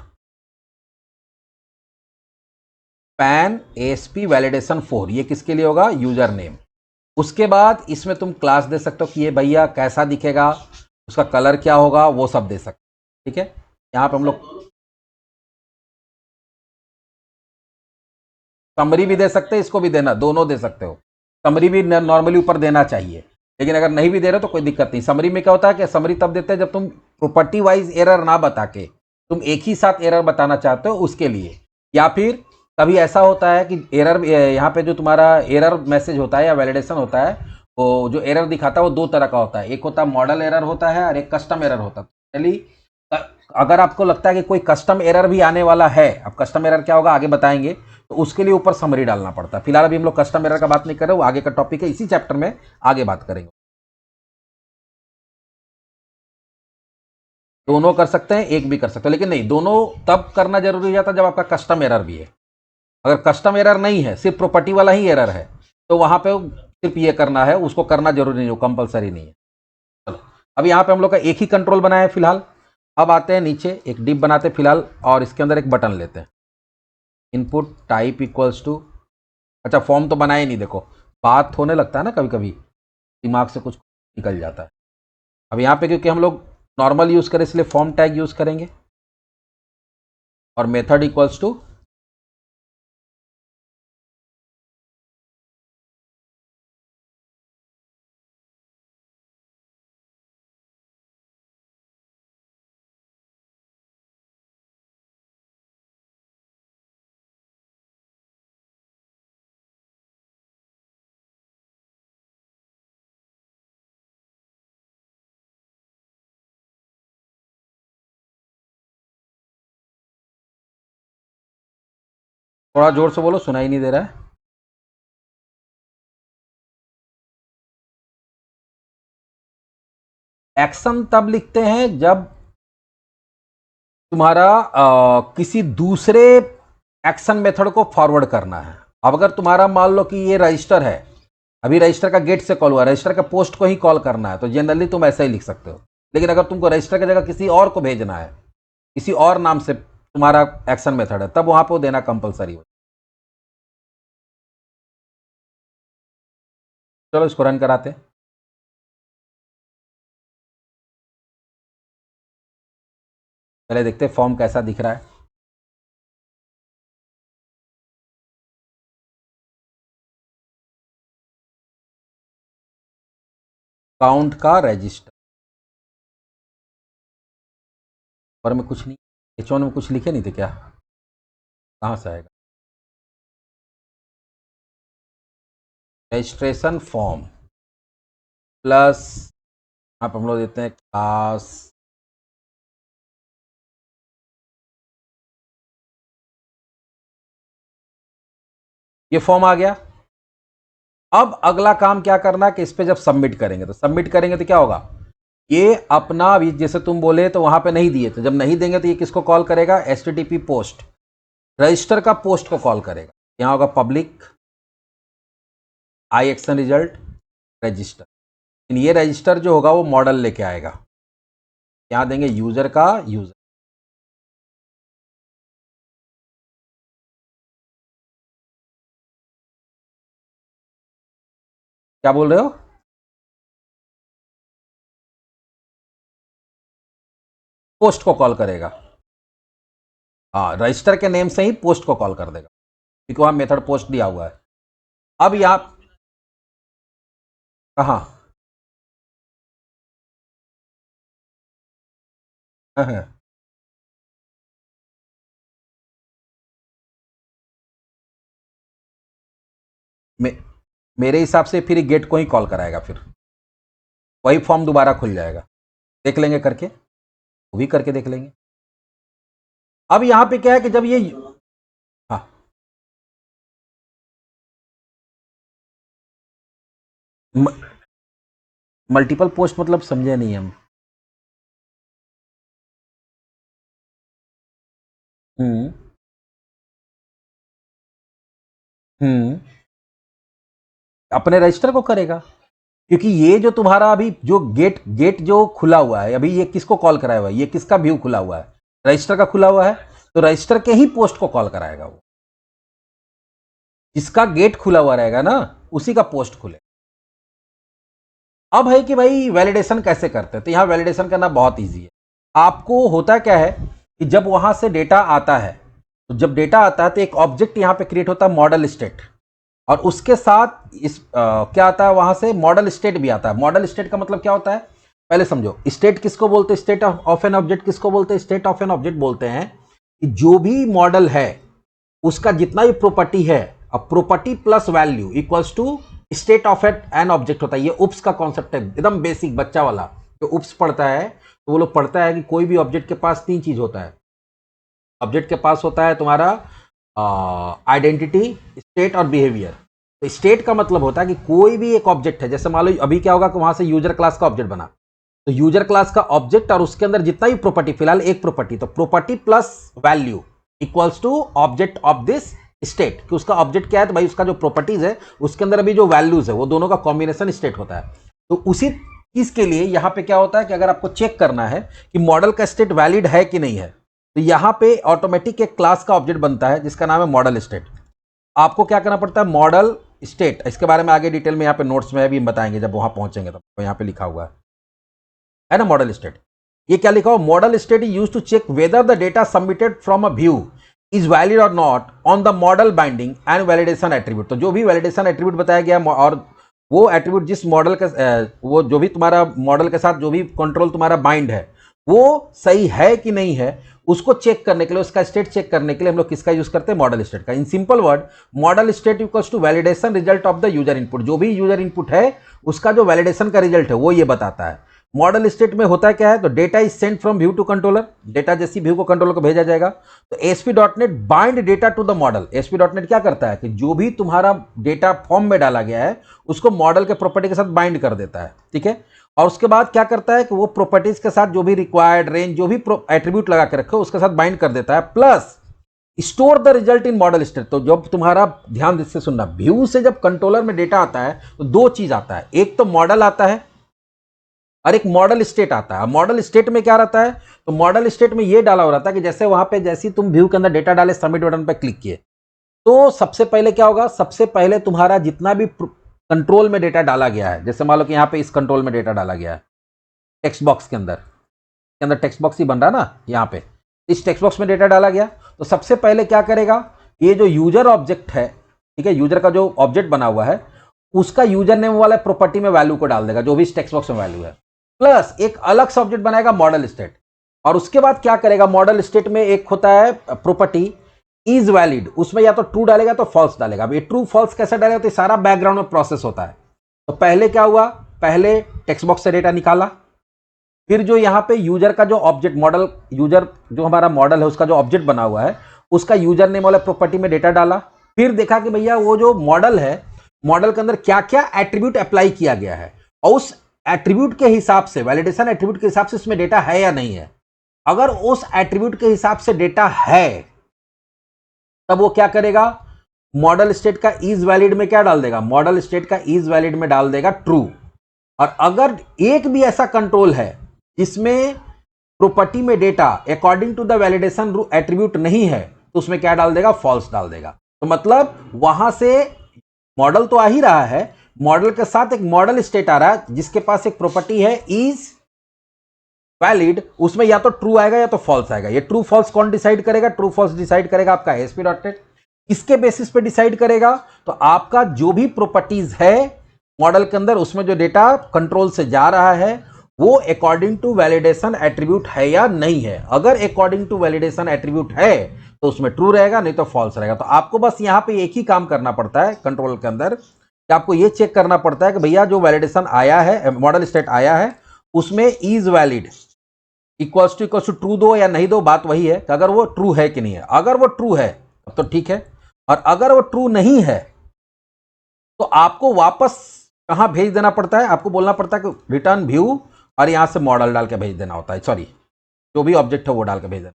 pan ASP validation 4, ये किसके लिए होगा? User name. उसके बाद इसमें तुम क्लास दे सकते हो कि ये भैया कैसा दिखेगा, उसका कलर क्या होगा, वो सब दे सकते हो। ठीक है, यहाँ पे हम लोग समरी भी दे सकते हैं, इसको भी देना, दोनों दे सकते हो। समरी भी नॉर्मली ऊपर देना चाहिए, लेकिन अगर नहीं भी दे रहे तो कोई दिक्कत नहीं। समरी में क्या होता है कि समरी तब देते हैं जब तुम प्रॉपर्टी वाइज एरर ना बता के तुम एक ही साथ एरर बताना चाहते हो उसके लिए। या फिर कभी ऐसा होता है कि एरर, यहाँ पे जो तुम्हारा एरर मैसेज होता है या वैलिडेशन होता है, वो जो एरर दिखाता है वो दो तरह का होता है। एक होता है मॉडल एरर होता है और एक कस्टम एरर होता है। चलिए, अगर आपको लगता है कि कोई कस्टम एरर भी आने वाला है, अब कस्टम एरर क्या होगा आगे बताएंगे, तो उसके लिए ऊपर समरी डालना पड़ता है। फिलहाल अभी हम लोग कस्टम एरर का बात नहीं कर रहे, वो आगे का टॉपिक है, इसी चैप्टर में आगे बात करेंगे। दोनों कर सकते हैं, एक भी कर सकते हैं, लेकिन नहीं, दोनों तब करना जरूरी हो जाता है जब आपका कस्टम एरर भी है। अगर कस्टम एरर नहीं है, सिर्फ प्रॉपर्टी वाला ही एरर है, तो वहां पे सिर्फ ये करना है, उसको करना जरूरी नहीं, कंपलसरी नहीं है। चलो, अब यहाँ पे हम लोग का एक ही कंट्रोल बनाया है फिलहाल। अब आते हैं नीचे, एक डिप बनाते हैं फिलहाल, और इसके अंदर एक बटन लेते हैं, इनपुट टाइप इक्वल्स टू, अच्छा फॉर्म तो बनाए नहीं, देखो बात होने लगता है ना कभी कभी, दिमाग से कुछ निकल जाता है। अब यहाँ पे क्योंकि हम लोग नॉर्मल यूज करें इसलिए फॉर्म टैग यूज करेंगे, और मेथड इक्वल्स टू, थोड़ा जोर से बोलो, सुनाई नहीं दे रहा है। एक्शन तब लिखते हैं जब तुम्हारा किसी दूसरे एक्शन मेथड को फॉरवर्ड करना है। अब अगर तुम्हारा मान लो कि ये रजिस्टर है, अभी रजिस्टर का गेट से कॉल हुआ, रजिस्टर का पोस्ट को ही कॉल करना है, तो जनरली तुम ऐसा ही लिख सकते हो। लेकिन अगर तुमको रजिस्टर की जगह किसी और को भेजना है, किसी और नाम से तुम्हारा एक्शन मेथड है, तब वहां पर देना कंपलसरी हो। चलो इसको रन कराते हैं। पहले देखते हैं फॉर्म कैसा दिख रहा है। काउंट का रजिस्टर, और में कुछ नहीं, H1 में कुछ लिखे नहीं थे क्या? कहाँ से आएगा? रजिस्ट्रेशन फॉर्म प्लस, आप हम लोग देते हैं क्लास, ये फॉर्म आ गया। अब अगला काम क्या करना है कि इस पे जब सबमिट करेंगे, तो सबमिट करेंगे तो क्या होगा, ये अपना भी जैसे तुम बोले तो वहां पे नहीं दिए, तो जब नहीं देंगे तो ये किसको कॉल करेगा? HTTP पोस्ट, रजिस्टर का पोस्ट को कॉल करेगा। यहां होगा पब्लिक आई एक्शन रिजल्ट रजिस्टर, ये रजिस्टर जो होगा वो मॉडल लेके आएगा। यहां देंगे यूजर का यूजर, क्या बोल रहे हो? पोस्ट को कॉल करेगा, हाँ रजिस्टर के नेम से ही पोस्ट को कॉल कर देगा, क्योंकि वहां मेथड पोस्ट दिया हुआ है। अब यहां कहा, हाँ, मे, मेरे हिसाब से फिर गेट को ही कॉल कराएगा, फिर वही फॉर्म दोबारा खुल जाएगा। देख लेंगे करके, वो भी करके देख लेंगे। अब यहां पे क्या है कि जब ये, हाँ, मल्टीपल पोस्ट मतलब समझे नहीं हम। हम्म, हम्म, अपने रजिस्टर को करेगा। क्योंकि ये जो तुम्हारा अभी जो गेट जो खुला हुआ है, अभी ये किसको कॉल कराया हुआ है, ये किसका व्यू खुला हुआ है, रजिस्टर का खुला हुआ है, तो रजिस्टर के ही पोस्ट को कॉल कराएगा वो। जिसका गेट खुला हुआ रहेगा ना उसी का पोस्ट खुले। अब है कि भाई वैलिडेशन कैसे करते हैं, तो यहां वैलिडेशन करना बहुत ईजी है। आपको होता क्या है कि जब वहां से डेटा आता है, तो जब डेटा आता है तो एक ऑब्जेक्ट यहां पे क्रिएट होता है मॉडल स्टेट, और उसके साथ क्या आता है, वहां से मॉडल स्टेट भी आता है। मॉडल स्टेट का मतलब क्या होता है, पहले समझो। स्टेट किसको बोलते हैं, स्टेट ऑफ एन ऑब्जेक्ट किसको बोलते हैं, स्टेट ऑफ एन ऑब्जेक्ट बोलते हैं कि जो भी मॉडल है उसका जितना भी प्रॉपर्टी है, अब property plus value equals to state of an object होता है। ये उप्स का कॉन्सेप्ट है, एकदम बेसिक बच्चा वाला। जो उप्स पढ़ता है तो वो लोग पढ़ता है कि कोई भी ऑब्जेक्ट के पास तीन चीज होता है। ऑब्जेक्ट के पास होता है तुम्हारा आइडेंटिटी, स्टेट और बिहेवियर। तो स्टेट का मतलब होता है कि कोई भी एक ऑब्जेक्ट है, जैसे मान लो अभी क्या होगा कि वहां से यूजर क्लास का ऑब्जेक्ट बना, तो यूजर क्लास का ऑब्जेक्ट और उसके अंदर जितना भी प्रॉपर्टी, फिलहाल एक प्रॉपर्टी, तो property plus value equals to object of this state. कि उसका ऑब्जेक्ट क्या है, तो भाई उसका जो प्रॉपर्टीज है उसके अंदर अभी जो वैल्यूज है वो दोनों का कॉम्बिनेशन स्टेट होता है। तो उसी चीज के लिए यहां पे क्या होता है कि अगर आपको चेक करना है कि मॉडल का स्टेट वैलिड है कि नहीं है, तो यहां पे ऑटोमेटिक एक क्लास का ऑब्जेक्ट बनता है जिसका नाम है मॉडल स्टेट। आपको क्या करना पड़ता है, मॉडल स्टेट, इसके बारे में आगे डिटेल में यहाँ पे नोट्स में भी बताएंगे जब वहां पहुंचेंगे, तो यहाँ पे लिखा हुआ है ना मॉडल स्टेट। ये क्या लिखा हो, model state is used to check whether the data submitted from a view is valid और not on the model binding and validation attribute. तो जो भी वैलिडेशन एट्रीब्यूट बताया गया और वो एट्रीब्यूट जिस मॉडल के वो जो भी तुम्हारा मॉडल के साथ जो भी कंट्रोल तुम्हारा बाइंड है वो सही है कि नहीं है, उसको चेक करने के लिए, उसका स्टेट चेक करने के लिए हम लोग किसका यूज करते हैं, मॉडल स्टेट का। In simple word, model state equals to validation result of the user input. जो भी यूजर इनपुट है उसका जो वैलिडेशन का रिजल्ट है वो ये बताता है। मॉडल स्टेट में होता क्या है, तो data is sent from view to controller, data जैसी व्यू को कंट्रोलर को भेजा जाएगा। तो ASP.NET bind data to the model. ASP.NET क्या करता है कि जो भी तुम्हारा डेटा फॉर्म में डाला गया है उसको मॉडल के प्रॉपर्टी के साथ बाइंड कर देता है, ठीक है। और उसके बाद क्या करता है कि वो प्रॉपर्टीज के साथ जो भी रिक्वायर्ड रेंज जो भी एट्रीब्यूट लगा के रखे उसके साथ बाइंड कर देता है, plus store the result in model state. तो जब तुम्हारा, ध्यान से सुनना, व्यू से जब कंट्रोलर में डेटा आता है तो दो चीज आता है, एक तो मॉडल आता है और एक मॉडल स्टेट आता है। मॉडल स्टेट में क्या रहता है, तो मॉडल स्टेट में ये डाला हो रहा था कि जैसे वहां पे जैसे तुम व्यू के अंदर डेटा डाले, सबमिट बटन पे क्लिक किए, तो सबसे पहले क्या होगा, सबसे पहले तुम्हारा जितना भी कंट्रोल में डेटा डाला गया है, जैसे मान लो कि यहाँ पे इस कंट्रोल में डेटा डाला गया है टेक्स्ट बॉक्स के अंदर टेक्स्ट बॉक्स ही बन रहा ना, यहाँ पे इस टेक्स्ट बॉक्स में डेटा डाला गया, तो सबसे पहले क्या करेगा, ये जो यूजर ऑब्जेक्ट है, ठीक है, यूजर का जो ऑब्जेक्ट बना हुआ है उसका यूजर नेम वाला प्रॉपर्टी में वैल्यू को डाल देगा, जो भी इस टेक्स्ट बॉक्स में वैल्यू है, प्लस एक अलग सा ऑब्जेक्ट बनाएगा मॉडल स्टेट। और उसके बाद क्या करेगा, मॉडल स्टेट में एक होता है प्रॉपर्टी इज वैलिड, उसमें या तो ट्रू डालेगा तो फॉल्स डालेगा। अब ये ट्रू फॉल्स कैसे डालेगा, तो सारा बैकग्राउंड में प्रोसेस होता है। तो पहले क्या हुआ, पहले टेक्स्ट बॉक्स से डेटा निकाला, फिर जो यहां पे यूजर का जो ऑब्जेक्ट मॉडल, यूजर जो हमारा मॉडल है उसका जो ऑब्जेक्ट बना हुआ है उसका यूजर नेम वाला प्रॉपर्टी में डेटा डाला, फिर देखा कि भैया वो जो मॉडल है, मॉडल के अंदर क्या क्या एट्रीब्यूट अप्लाई किया गया है, और उस एट्रीब्यूट के हिसाब से, वैलिडेशन एट्रीब्यूट के हिसाब से उसमें डेटा है या नहीं है। अगर उस एट्रीब्यूट के हिसाब से डेटा है तब वो क्या करेगा, मॉडल स्टेट का इज वैलिड में क्या डाल देगा, मॉडल स्टेट का इज वैलिड में डाल देगा ट्रू। और अगर एक भी ऐसा कंट्रोल है जिसमें प्रॉपर्टी में data according to the validation attribute नहीं है, तो उसमें क्या डाल देगा, फॉल्स डाल देगा। तो मतलब वहां से मॉडल तो आ ही रहा है, मॉडल के साथ एक मॉडल स्टेट आ रहा है जिसके पास एक प्रॉपर्टी है इज वैलिड, उसमें या तो ट्रू आएगा या तो फॉल्स आएगा। ये ट्रू फॉल्स कौन डिसाइड करेगा, ट्रू फॉल्स डिसाइड करेगा आपका ASP.NET। किसके बेसिस पे डिसाइड करेगा, तो आपका जो भी प्रॉपर्टीज है मॉडल के अंदर उसमें जो डेटा कंट्रोल से जा रहा है वो अकॉर्डिंग टू वैलिडेशन एट्रीब्यूट है या नहीं है। अगर अकॉर्डिंग टू वैलिडेशन एट्रीब्यूट है तो उसमें ट्रू रहेगा, नहीं तो फॉल्स रहेगा। तो आपको बस यहां पे एक ही काम करना पड़ता है कंट्रोल के अंदर, कि आपको ये चेक करना पड़ता है कि भैया जो वैलिडेशन आया है, मॉडल स्टेट आया है, उसमें is valid equals to true दो या नहीं दो, बात वही है कि अगर वो ट्रू है कि नहीं है। अगर वो ट्रू है तो ठीक है, और अगर वो ट्रू नहीं है तो आपको वापस कहां भेज देना पड़ता है, आपको बोलना पड़ता है कि रिटर्न व्यू, और यहां से मॉडल डाल के भेज देना होता है, सॉरी जो भी ऑब्जेक्ट है वो डाल के भेज देना।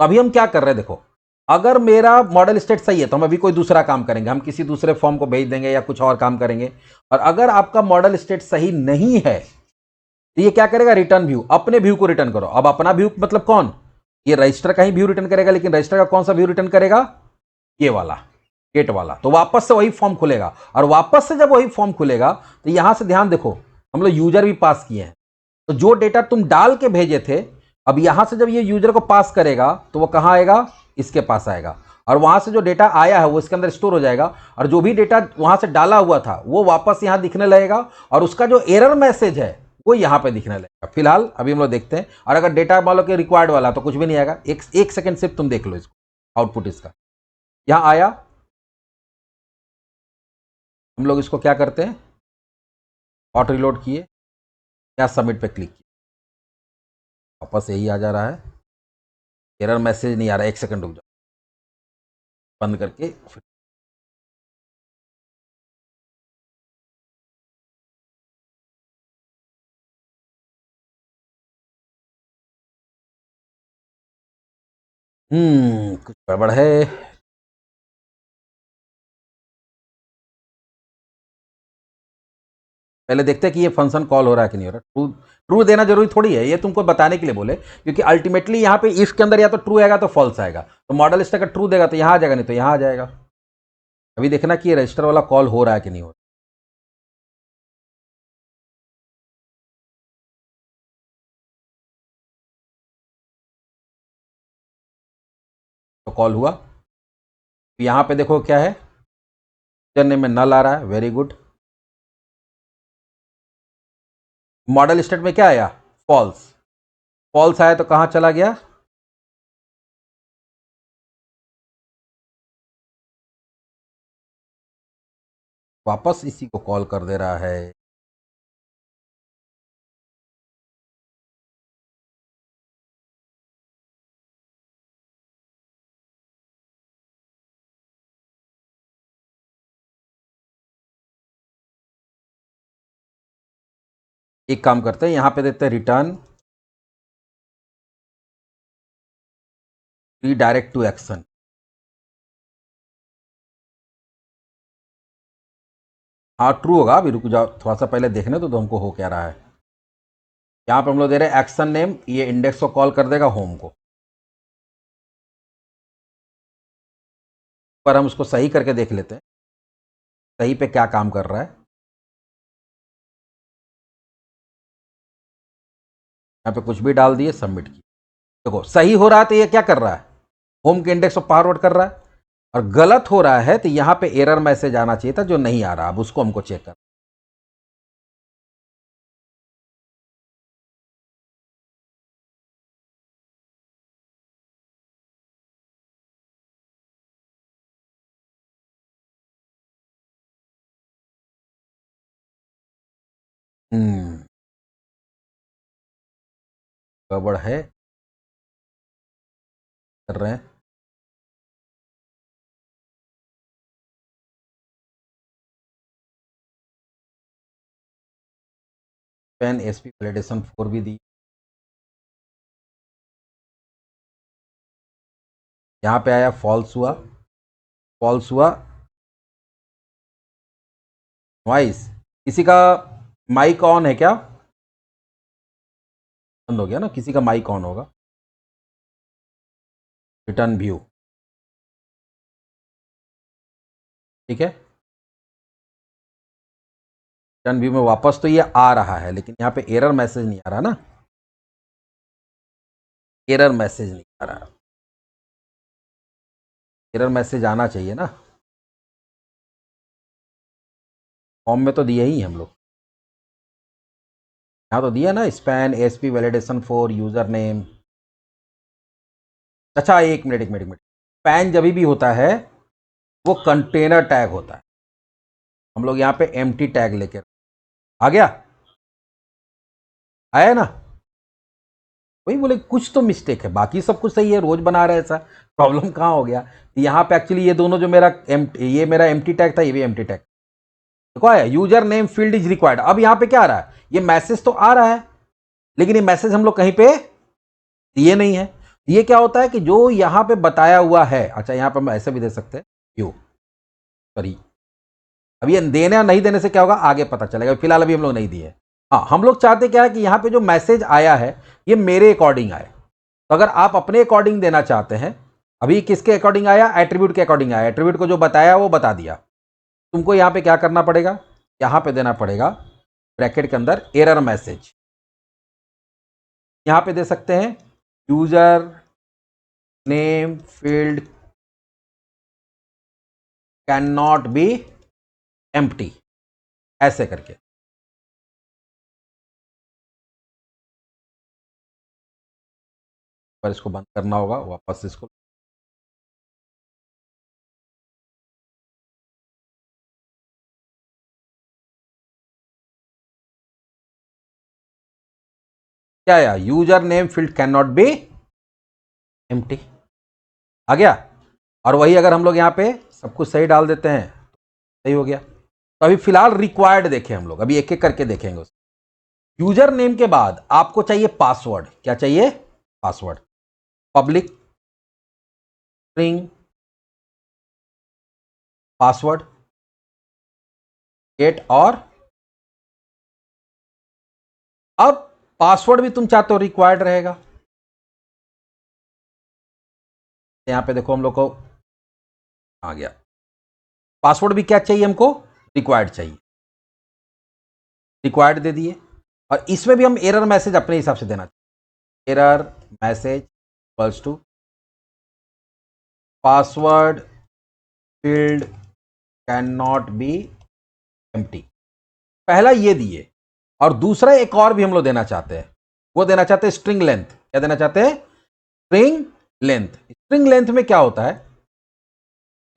तो अभी हम क्या कर रहे हैं, देखो अगर मेरा मॉडल स्टेट सही है तो हम अभी कोई दूसरा काम करेंगे, हम किसी दूसरे फॉर्म को भेज देंगे या कुछ और काम करेंगे। और अगर आपका मॉडल स्टेट सही नहीं है तो ये क्या करेगा, रिटर्न व्यू, अपने व्यू को रिटर्न करो। अब अपना व्यू मतलब कौन, ये रजिस्टर का ही व्यू रिटर्न करेगा, लेकिन रजिस्टर का कौन सा व्यू रिटर्न करेगा, ये वाला गेट वाला। तो वापस से वही फॉर्म खुलेगा, और वापस से जब वही फॉर्म खुलेगा तो यहां से ध्यान देखो, हम लोग यूजर भी पास किए हैं, तो जो डेटा तुम डाल के भेजे थे, अब यहां से जब ये यूजर को पास करेगा तो वो कहां आएगा, इसके पास आएगा, और वहां से जो डेटा आया है वो इसके अंदर स्टोर हो जाएगा, और जो भी डेटा वहां से डाला हुआ था वो वापस यहां दिखने लगेगा, और उसका जो एरर मैसेज है वो यहां पे दिखने लगेगा। फिलहाल अभी हम लोग देखते हैं। और अगर डेटा मान लो कि रिक्वायर्ड वाला तो कुछ भी नहीं आएगा। एक सेकंड सिर्फ तुम देख लो इसको, आउटपुट इसका यहां आया। हम लोग इसको क्या करते हैं, हॉट रिलोड किए या सबमिट पे क्लिक किया, वापस यही आ जा रहा है, एरर मैसेज नहीं आ रहा है। एक सेकंड रुक जाओ, बंद करके फिर कुछ गड़बड़ है। पहले देखते हैं कि ये फंक्शन कॉल हो रहा है कि नहीं हो रहा। ट्रू ट्रू देना जरूरी थोड़ी है, ये तुमको बताने के लिए बोले, क्योंकि अल्टीमेटली यहाँ पे इफ के अंदर या तो ट्रू आएगा तो फॉल्स आएगा। तो मॉडल स्टैक का ट्रू देगा तो यहाँ आ जाएगा, नहीं तो यहाँ आ जाएगा। अभी देखना कि ये रजिस्टर वाला कॉल हो रहा है कि नहीं हो रहा। तो कॉल हुआ, यहाँ पे देखो क्या है, यूजर में नल आ रहा है, वेरी गुड। मॉडल स्टेट में क्या आया, फॉल्स। फॉल्स आया तो कहां चला गया, वापस इसी को कॉल कर दे रहा है। एक काम करते हैं, यहां पे देते हैं रिटर्न रीडायरेक्ट टू एक्शन। हाँ ट्रू होगा, अभी रुक जाओ थोड़ा सा पहले देखने तो हमको हो क्या रहा है। यहां पे हम लोग दे रहे हैं एक्शन नेम, ये इंडेक्स को कॉल कर देगा होम को। पर हम उसको सही करके देख लेते हैं, सही पे क्या काम कर रहा है। यहाँ पे कुछ भी डाल दिए, सबमिट किया, देखो सही हो रहा है तो ये क्या कर रहा है, होम के इंडेक्स को फॉरवर्ड कर रहा है। और गलत हो रहा है तो यहाँ पे एरर मैसेज आना चाहिए था, जो नहीं आ रहा, अब उसको हमको चेक कर। गड़बड़ है, कर रहे हैं। पेन एसपी वैलिडेशन 4 भी दी, यहाँ पे आया फॉल्स हुआ, फॉल्स हुआ। वॉइस, किसी का माइक ऑन है क्या, बंद हो गया ना, किसी का माइक ऑन होगा। रिटर्न व्यू, ठीक है, रिटर्न व्यू में वापस तो ये आ रहा है, लेकिन यहाँ पे एरर मैसेज नहीं आ रहा ना, एरर मैसेज नहीं आ रहा। एरर मैसेज आना चाहिए ना, फॉर्म में तो दिए ही हैं हम लोग, यहाँ तो दिया ना, span SP validation for user name. अच्छा एक मिनट, स्पैन जब भी होता है वो कंटेनर टैग होता है, हम लोग यहाँ पे एम्प्टी टैग लेके आ गया, आया ना। वही बोले कुछ तो मिस्टेक है, बाकी सब कुछ सही है, रोज बना रहे ऐसा, प्रॉब्लम कहाँ हो गया। यहाँ पे एक्चुअली ये दोनों जो मेरा ये मेरा एम्प्टी टैग था, ये भी एम्प्टी टैग, देखो आया user name field is required. अब यहाँ पे क्या आ रहा है, ये मैसेज तो आ रहा है, लेकिन ये मैसेज हम लोग कहीं पे दिए नहीं है। ये क्या होता है कि जो यहां पे बताया हुआ है, अच्छा यहां पे हम ऐसे भी दे सकते हैं यू, सॉरी अब ये देने या नहीं देने से क्या होगा आगे पता चलेगा, फिलहाल अभी हम लोग नहीं दिए। हाँ, हम लोग चाहते क्या है कि यहाँ पे जो मैसेज आया है ये मेरे अकॉर्डिंग आए। तो अगर आप अपने अकॉर्डिंग देना चाहते हैं, अभी किसके अकॉर्डिंग आया, एट्रीब्यूट के अकॉर्डिंग आया, एट्रीब्यूट को जो बताया वो बता दिया। तुमको यहाँ पे क्या करना पड़ेगा, यहाँ पे देना पड़ेगा ब्रैकेट के अंदर एरर मैसेज। यहाँ पे दे सकते हैं user name field can not be empty, ऐसे करके। पर इसको बंद करना होगा वापस इसको। क्या आया, user name field can not be empty, आ गया। और वही अगर हम लोग यहाँ पे सब कुछ सही डाल देते हैं सही हो गया। तो अभी फिलहाल रिक्वायर्ड देखें हम लोग, अभी एक एक करके देखेंगे उसको। यूजर नेम के बाद आपको चाहिए पासवर्ड, क्या चाहिए, password. Public string password get, और अब पासवर्ड भी तुम चाहते हो रिक्वायर्ड रहेगा। यहां पे देखो हम लोग को आ गया, पासवर्ड भी क्या चाहिए हमको, रिक्वायर्ड चाहिए, रिक्वायर्ड दे दिए। और इसमें भी हम एरर मैसेज अपने हिसाब से देना चाहिए, error message equals to password field can not be empty, पहला ये दिए। और दूसरा एक और भी हम लोग देना चाहते हैं, वो देना चाहते हैं स्ट्रिंग लेंथ। क्या देना चाहते हैं, स्ट्रिंग लेंथ। स्ट्रिंग लेंथ में क्या होता है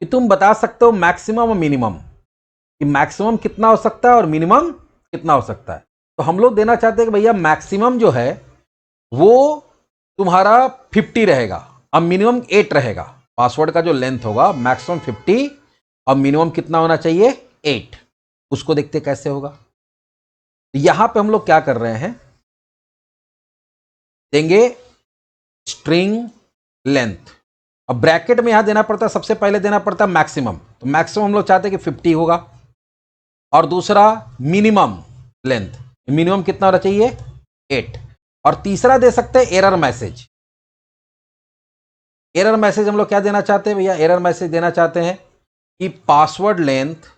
कि तुम बता सकते हो मैक्सिमम और मिनिमम, कि मैक्सिमम कितना हो सकता है और मिनिमम कितना हो सकता है। तो हम लोग देना चाहते हैं कि भैया मैक्सिमम जो है वो तुम्हारा 50 रहेगा और मिनिमम 8 रहेगा। पासवर्ड का जो लेंथ होगा मैक्सिमम 50 और मिनिमम कितना होना चाहिए, 8। उसको देखते कैसे होगा। यहां पे हम लोग क्या कर रहे हैं, देंगे स्ट्रिंग लेंथ। अब ब्रैकेट में यहां देना पड़ता है, सबसे पहले देना पड़ता है मैक्सिमम। तो मैक्सिमम हम लोग चाहते हैं कि 50 होगा। और दूसरा मिनिमम लेंथ, मिनिमम कितना होना चाहिए, 8। और तीसरा दे सकते हैं एरर मैसेज। एरर मैसेज हम लोग क्या देना चाहते हैं भैया, एरर मैसेज देना चाहते हैं कि password length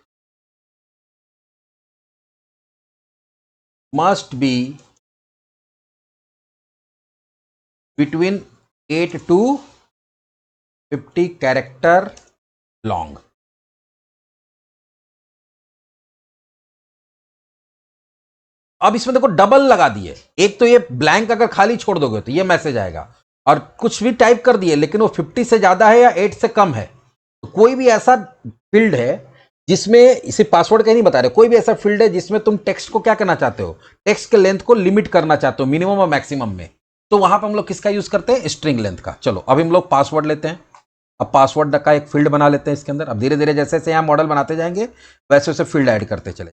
must be between 8 to 50 character long. अब इसमें देखो डबल लगा दिए, एक तो ये ब्लैंक अगर खाली छोड़ दोगे तो ये मैसेज आएगा, और कुछ भी टाइप कर दिए लेकिन वो 50 से ज्यादा है या 8 से कम है, तो कोई भी ऐसा फील्ड है जिसमें, इसे पासवर्ड का नहीं बता रहे, कोई भी ऐसा फील्ड है जिसमें तुम टेक्स्ट को क्या करना चाहते हो, टेक्स्ट के लेंथ को लिमिट करना चाहते हो मिनिमम और मैक्सिमम में, तो वहां पर हम लोग किसका यूज करते हैं, स्ट्रिंग लेंथ का। चलो अभी हम लोग पासवर्ड लेते हैं। अब पासवर्ड का एक फील्ड बना लेते हैं इसके अंदर। अब धीरे धीरे जैसे जैसे यहां मॉडल बनाते जाएंगे वैसे वैसे फील्ड ऐड करते चले,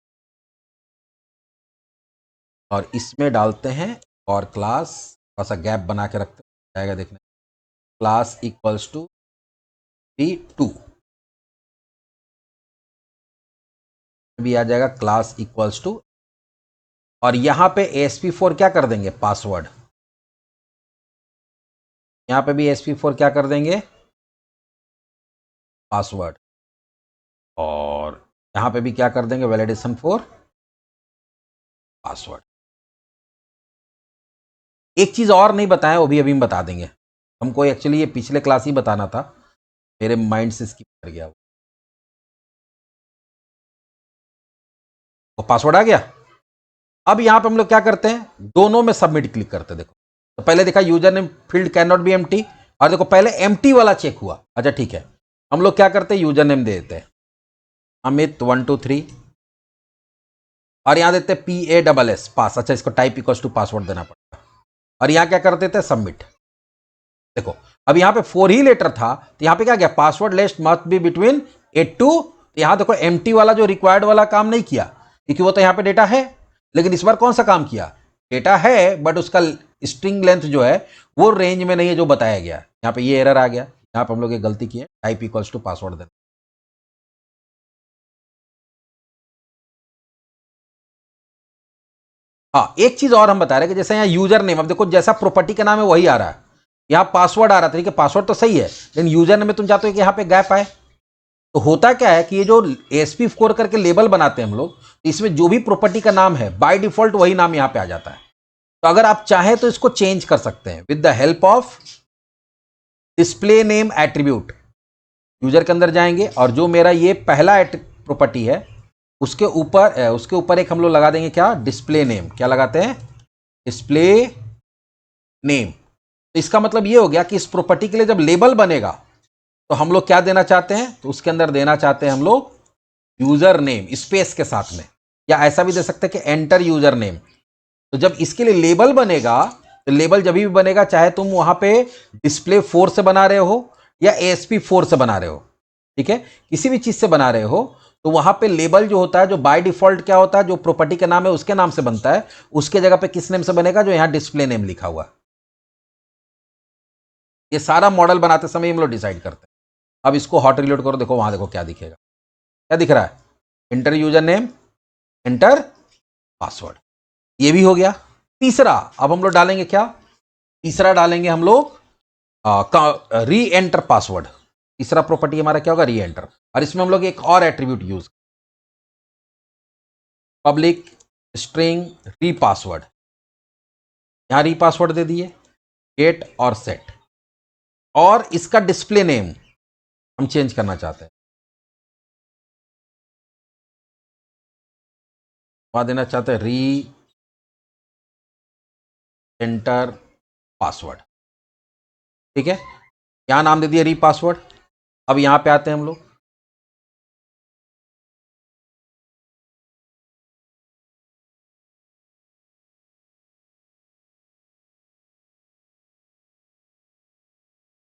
और इसमें डालते हैं और क्लास, थोड़ा सा गैप बना के रखते जाएगा, देखने क्लास इक्वल्स टू v2 भी आ जाएगा, क्लास इक्वल्स टू, और यहां पे ASP4 क्या कर देंगे, पासवर्ड। यहां पे भी ASP4 क्या कर देंगे, पासवर्ड। और यहां पे भी क्या कर देंगे, वैलिडेशन फॉर पासवर्ड। एक चीज और नहीं बताएं, वो भी अभी हम बता देंगे। हमको एक्चुअली ये पिछले क्लास ही बताना था, मेरे माइंड से स्किप कर गया। वो पासवर्ड आ गया। अब यहां पे हम लोग क्या करते हैं, दोनों में सबमिट क्लिक करते हैं। देखो तो पहले देखा user name field can not be empty, और देखो पहले एम्प्टी वाला चेक हुआ। अच्छा ठीक है, हम लोग क्या करते हैं, यूजर नेम दे देते हैं अमित 123, और यहां देते हैं PASS पास। अच्छा इसको टाइप इक्वल्स टू पासवर्ड देना पड़ेगा, और यहां क्या कर देते हैं, सबमिट। देखो अब यहां पे 4 ही लेटर था, तो यहां पे क्या गया, password list must be between 8 to, यहां देखो एम्प्टी वाला जो रिक्वायर्ड वाला काम नहीं किया, क्योंकि वो तो यहां पे डेटा है। लेकिन इस बार कौन सा काम किया, डेटा है बट उसका स्ट्रिंग लेंथ जो है वो रेंज में नहीं है जो बताया गया। यहाँ पे ये एरर आ गया, यहाँ पे हम लोग ये गलती की है, टाइप इक्वल्स टू पासवर्ड देना। हाँ, एक चीज और हम बता रहे हैं कि जैसे यहाँ यूजर नेम, अब देखो जैसा प्रॉपर्टी का नाम है वही आ रहा है, यहाँ पासवर्ड आ रहा था, ठीक है पासवर्ड तो सही है, लेकिन यूजर नेम में तुम चाहते हो कि यहाँ पे गैप आए। तो होता क्या है कि ये जो ASP4 करके लेबल बनाते हैं हम लोग, इसमें जो भी प्रॉपर्टी का नाम है बाय डिफॉल्ट वही नाम यहाँ पे आ जाता है। तो अगर आप चाहें तो इसको चेंज कर सकते हैं with the help of display name attribute. User के अंदर जाएंगे और जो मेरा ये पहला प्रॉपर्टी है उसके ऊपर एक हम लोग लगा देंगे क्या, डिस्प्ले नेम। क्या लगाते हैं, डिस्प्ले नेम। तो इसका मतलब ये हो गया कि इस प्रॉपर्टी के लिए जब लेबल बनेगा तो हम लोग क्या देना चाहते हैं, तो उसके अंदर देना चाहते हैं हम लोग यूजर नेम स्पेस के साथ में, या ऐसा भी दे सकते हैं कि एंटर यूजर नेम। तो जब इसके लिए लेबल बनेगा, तो लेबल जब भी बनेगा चाहे तुम वहां पे डिस्प्ले 4 से बना रहे हो या ASP4 से बना रहे हो, ठीक है, किसी भी चीज से बना रहे हो, तो वहां पे लेबल जो होता है, जो बाय डिफॉल्ट क्या होता है, जो प्रॉपर्टी का नाम है उसके नाम से बनता है, उसके जगह पे किस नेम से बनेगा, जो यहां डिस्प्ले नेम लिखा हुआ। ये सारा मॉडल बनाते समय हम लोग डिसाइड करते हैं। अब इसको हॉट रिलोड करो, देखो वहां देखो क्या दिखेगा, क्या दिख रहा है, enter user name, enter password. ये भी हो गया। तीसरा अब हम लोग डालेंगे क्या, तीसरा डालेंगे हम लोग री एंटर पासवर्ड। तीसरा प्रॉपर्टी हमारा क्या होगा, री एंटर, और इसमें हम लोग एक और एट्रीब्यूट यूज, पब्लिक स्ट्रिंग री पासवर्ड। यहां री पासवर्ड दे दिए, गेट और सेट, और इसका डिस्प्ले नेम हम चेंज करना चाहते हैं, वहां देना चाहते हैं री एंटर पासवर्ड, ठीक है, यहां नाम दे दिया री पासवर्ड। अब यहां पे आते हैं हम लोग,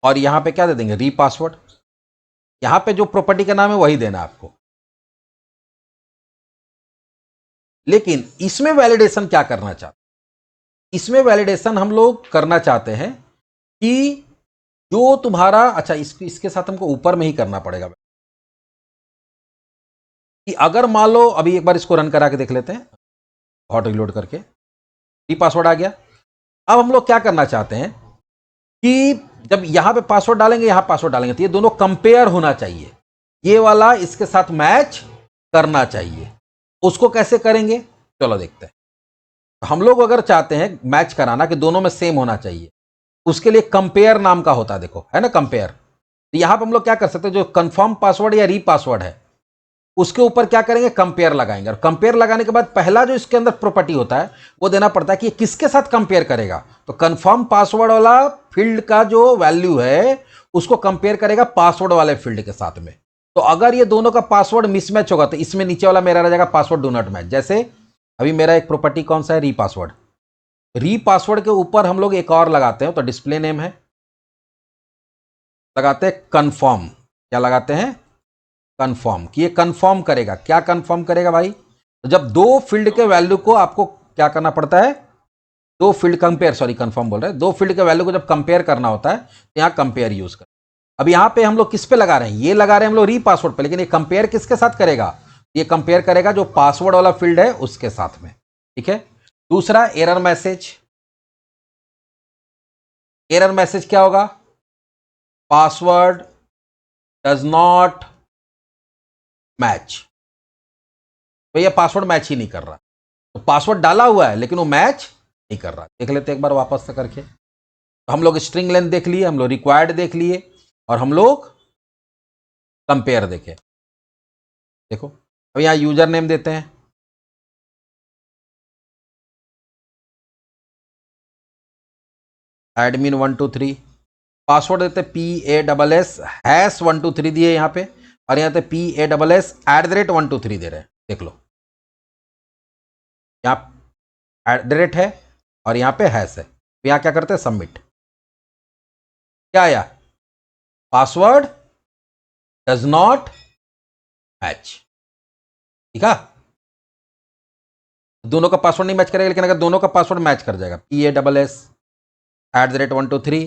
और यहां पे क्या दे देंगे, री पासवर्ड। यहां पे जो प्रॉपर्टी का नाम है वही देना आपको, लेकिन इसमें वैलिडेशन क्या करना चाहते हैं, इसमें वैलिडेशन हम लोग करना चाहते हैं कि जो तुम्हारा, अच्छा इसके साथ हमको ऊपर में ही करना पड़ेगा, कि अगर मान लो, अभी एक बार इसको रन करा के देख लेते हैं, हॉट रिलोड करके, री पासवर्ड आ गया। अब हम लोग क्या करना चाहते हैं कि जब यहां पे पासवर्ड डालेंगे, यहां पासवर्ड डालेंगे, तो ये दोनों कंपेयर होना चाहिए, ये वाला इसके साथ मैच करना चाहिए। उसको कैसे करेंगे, चलो देखते हैं। हम लोग अगर चाहते हैं मैच कराना कि दोनों में सेम होना चाहिए, उसके लिए कंपेयर नाम का होता है, देखो है ना कंपेयर। तो यहां पर हम लोग क्या कर सकते हैं, जो कंफर्म पासवर्ड या री पासवर्ड है उसके ऊपर क्या करेंगे, कंपेयर लगाएंगे, और कंपेयर लगाने के बाद पहला जो इसके अंदर प्रॉपर्टी होता है वो देना पड़ता है कि ये किसके साथ कंपेयर करेगा। तो कंफर्म पासवर्ड वाला फील्ड का जो वैल्यू है उसको कंपेयर करेगा पासवर्ड वाले फील्ड के साथ में। तो अगर ये दोनों का पासवर्ड मिसमैच होगा तो इसमें नीचे वाला मेरा रह जाएगा पासवर्ड डू नॉट मैच। जैसे अभी मेरा एक प्रॉपर्टी कौन सा है, री पासवर्ड। री पासवर्ड के ऊपर हम लोग एक और लगाते हैं, तो डिस्प्ले नेम है, लगाते हैं कंफर्म। क्या लगाते हैं, कंफर्म, कि ये कंफर्म करेगा। क्या कंफर्म करेगा भाई, तो जब दो फील्ड के वैल्यू को आपको क्या करना पड़ता है, दो फील्ड कंपेयर, सॉरी कंफर्म बोल रहे हैं, दो फील्ड के वैल्यू को जब कंपेयर करना होता है तो यहां कंपेयर यूज कर। अब यहां पे हम लोग किस पे लगा रहे हैं, ये लगा रहे हैं हम लोग री पासवर्ड पे, लेकिन ये कंपेयर किसके साथ करेगा, ये कंपेयर करेगा जो पासवर्ड वाला फील्ड है उसके साथ में, ठीक है। दूसरा एरर मैसेज, एरर मैसेज क्या होगा, पासवर्ड डज नॉट मैच, भैया पासवर्ड मैच ही नहीं कर रहा, तो पासवर्ड डाला हुआ है लेकिन वो मैच नहीं कर रहा। देख लेते एक बार वापस से करके, तो हम लोग स्ट्रिंग लेंथ देख लिए, हम लोग रिक्वायर्ड देख लिए, और हम लोग कंपेयर देखे। देखो अब यहां यूजर नेम देते हैं, एडमिन 123, पासवर्ड देते PASS123 दिए यहां पे, और यहां पे PASS@123 दे रहे हैं। देख लो यहां @ है और यहां पे हैश है, तो यहां क्या करते हैं, सबमिट। क्या आया, पासवर्ड डज नॉट मैच, ठीक है। दोनों का पासवर्ड नहीं मैच करेगा, लेकिन अगर दोनों का पासवर्ड मैच कर जाएगा, PASS @123,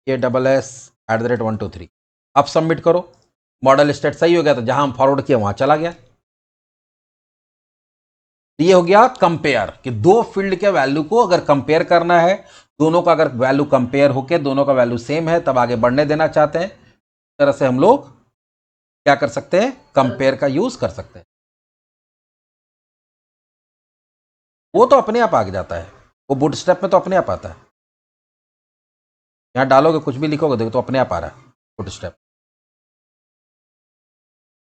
ये SS@123। अब सबमिट करो, मॉडल स्टेट सही हो गया तो जहां हम फॉरवर्ड किया वहां चला गया। ये हो गया कंपेयर कि दो फील्ड के वैल्यू को अगर कंपेयर करना है, दोनों का अगर वैल्यू कंपेयर होके दोनों का वैल्यू सेम है तब आगे बढ़ने देना चाहते हैं, इस तरह से हम लोग क्या कर सकते हैं, कंपेयर का यूज कर सकते हैं। वो तो अपने आप आ जाता है, वो बूटस्ट्रैप में तो अपने आप आता है। यहां डालोगे कुछ भी लिखोगे देखो तो अपने आप आ रहा है बूटस्ट्रैप।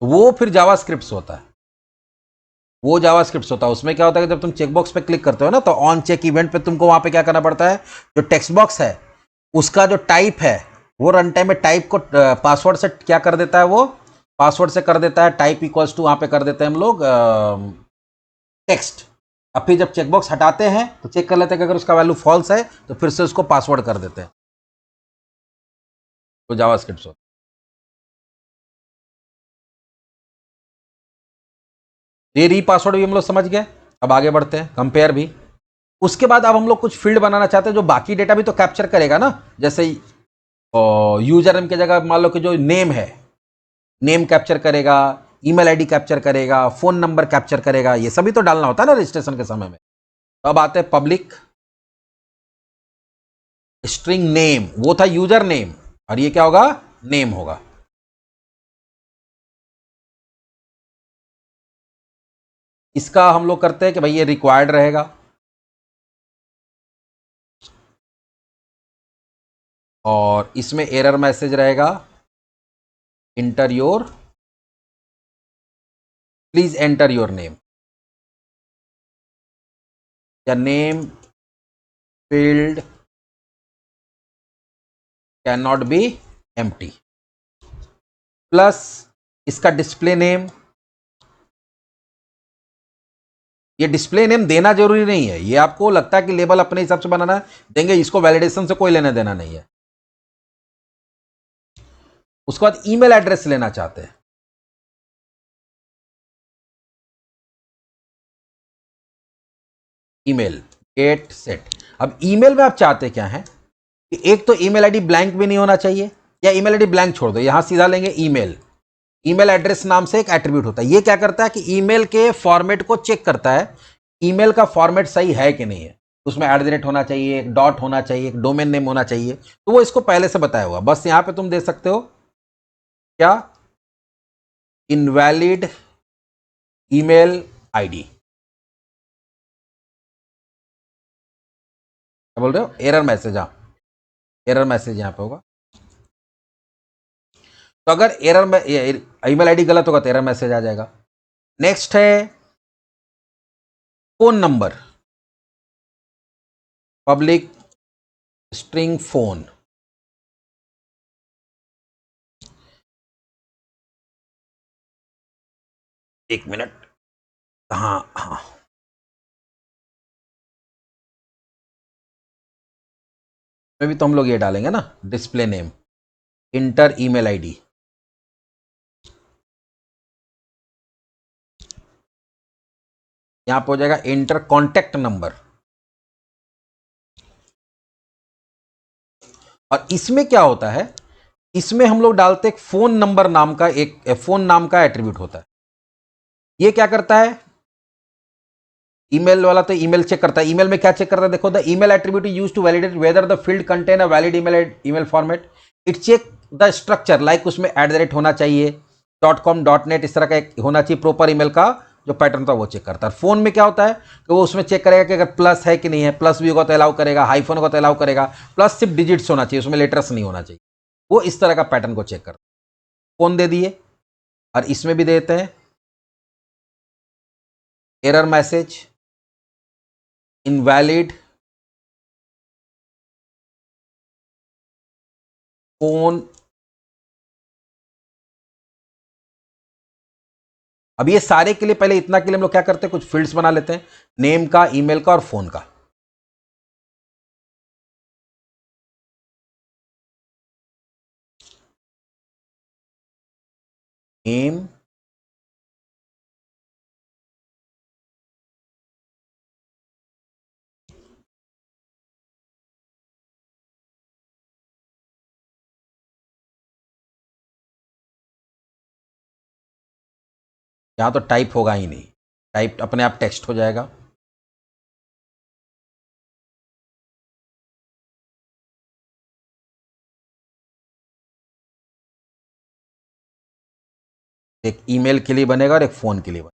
वो फिर जावास्क्रिप्ट होता है, वो जावास्क्रिप्ट होता है। उसमें क्या होता है कि जब तुम चेकबॉक्स पे क्लिक करते हो ना तो ऑन चेक इवेंट पे तुमको वहां पे क्या करना पड़ता है, जो टेक्स्ट बॉक्स है उसका जो टाइप है वो रन टाइम में टाइप को पासवर्ड से क्या कर देता है, वो पासवर्ड से कर देता है टाइप इक्वल्स टू, वहां पे कर देते हैं हम लोग टेक्स्ट। अब फिर जब चेकबॉक्स हटाते हैं तो चेक कर लेते हैं कि अगर उसका वैल्यू फॉल्स है तो फिर से उसको पासवर्ड कर देते हैं, तो जावास्क्रिप्ट होता है। ये री पासवर्ड भी हम लोग समझ गए। अब आगे बढ़ते हैं, कंपेयर भी। उसके बाद अब हम लोग कुछ फील्ड बनाना चाहते हैं जो बाकी डेटा भी तो कैप्चर करेगा ना, जैसे यूजर नेम की जगह मान लो कि जो नेम है, नेम कैप्चर करेगा, ईमेल आईडी कैप्चर करेगा, फोन नंबर कैप्चर करेगा, ये सभी तो डालना होता है ना रजिस्ट्रेशन के समय में। तो अब आते हैं पब्लिक स्ट्रिंग नेम, वो था यूजर नेम और ये क्या होगा, नेम होगा। इसका हम लोग करते हैं कि भाई ये रिक्वायर्ड रहेगा, और इसमें एरर मैसेज रहेगा, enter your, please enter your name, या name field can not be empty, plus इसका डिस्प्ले नेम। ये डिस्प्ले नेम देना जरूरी नहीं है, ये आपको लगता है कि लेबल अपने हिसाब से बनाना देंगे, इसको वैलिडेशन से कोई लेना देना नहीं है। उसके बाद ईमेल एड्रेस लेना चाहते हैं, ईमेल गेट सेट। अब ईमेल में आप चाहते क्या हैं कि एक तो ईमेल आईडी ब्लैंक भी नहीं होना चाहिए, या ईमेल आईडी ब्लैंक छोड़ दो, यहां सीधा लेंगे ईमेल। ईमेल एड्रेस नाम से एक एट्रीब्यूट होता है, ये क्या करता है कि ईमेल के फॉर्मेट को चेक करता है, ईमेल का फॉर्मेट सही है कि नहीं है, उसमें @ होना चाहिए, एक डॉट होना चाहिए, एक डोमेन नेम होना चाहिए, तो वो इसको पहले से बताया हुआ। बस यहां पे तुम दे सकते हो क्या, इनवैलिड ईमेल आईडी, क्या बोल रहे हो, एरर मैसेज, हाँ एरर मैसेज यहां पे होगा। तो अगर एरर में ईमेल आईडी गलत होगा तो एरर मैसेज आ जाएगा। नेक्स्ट है phone number, public string phone. एक मिनट, हाँ हाँ, में भी तो हम लोग ये डालेंगे ना, display name, inter email ID, यहां पे हो जाएगा इंटर कॉन्टेक्ट नंबर। और इसमें क्या होता है, इसमें हम लोग डालते एक फोन नंबर नाम का, एक फोन नाम का एट्रीब्यूट होता है। ये क्या करता है, ईमेल वाला तो ईमेल चेक करता है। ईमेल में क्या चेक करता है, देखो, the email attribute is used to validate whether the field contain a valid email format. It check the structure, like उसमें @ होना चाहिए, .com.net, इस तरह का एक होना चाहिए प्रॉपर ईमेल का जो पैटर्न था वो चेक करता है। फोन में क्या होता है कि वो उसमें चेक करेगा कि अगर प्लस है कि नहीं है, प्लस भी होगा तो अलाउ करेगा, हाइफन होगा तो अलाउ करेगा, प्लस सिर्फ डिजिट्स होना चाहिए, उसमें लेटर्स नहीं होना चाहिए, वो इस तरह का पैटर्न को चेक करता है। फोन दे दिए, और इसमें भी देते हैं एरर मैसेज, इनवैलिड फोन। अब ये सारे के लिए, पहले इतना के लिए हम लोग क्या करते हैं, कुछ फील्ड्स बना लेते हैं, नेम का, ईमेल का और फोन का। नेम, यहाँ तो टाइप होगा ही नहीं, टाइप अपने आप टेक्स्ट हो जाएगा। एक ईमेल के लिए बनेगा और एक फोन के लिए बनेगा।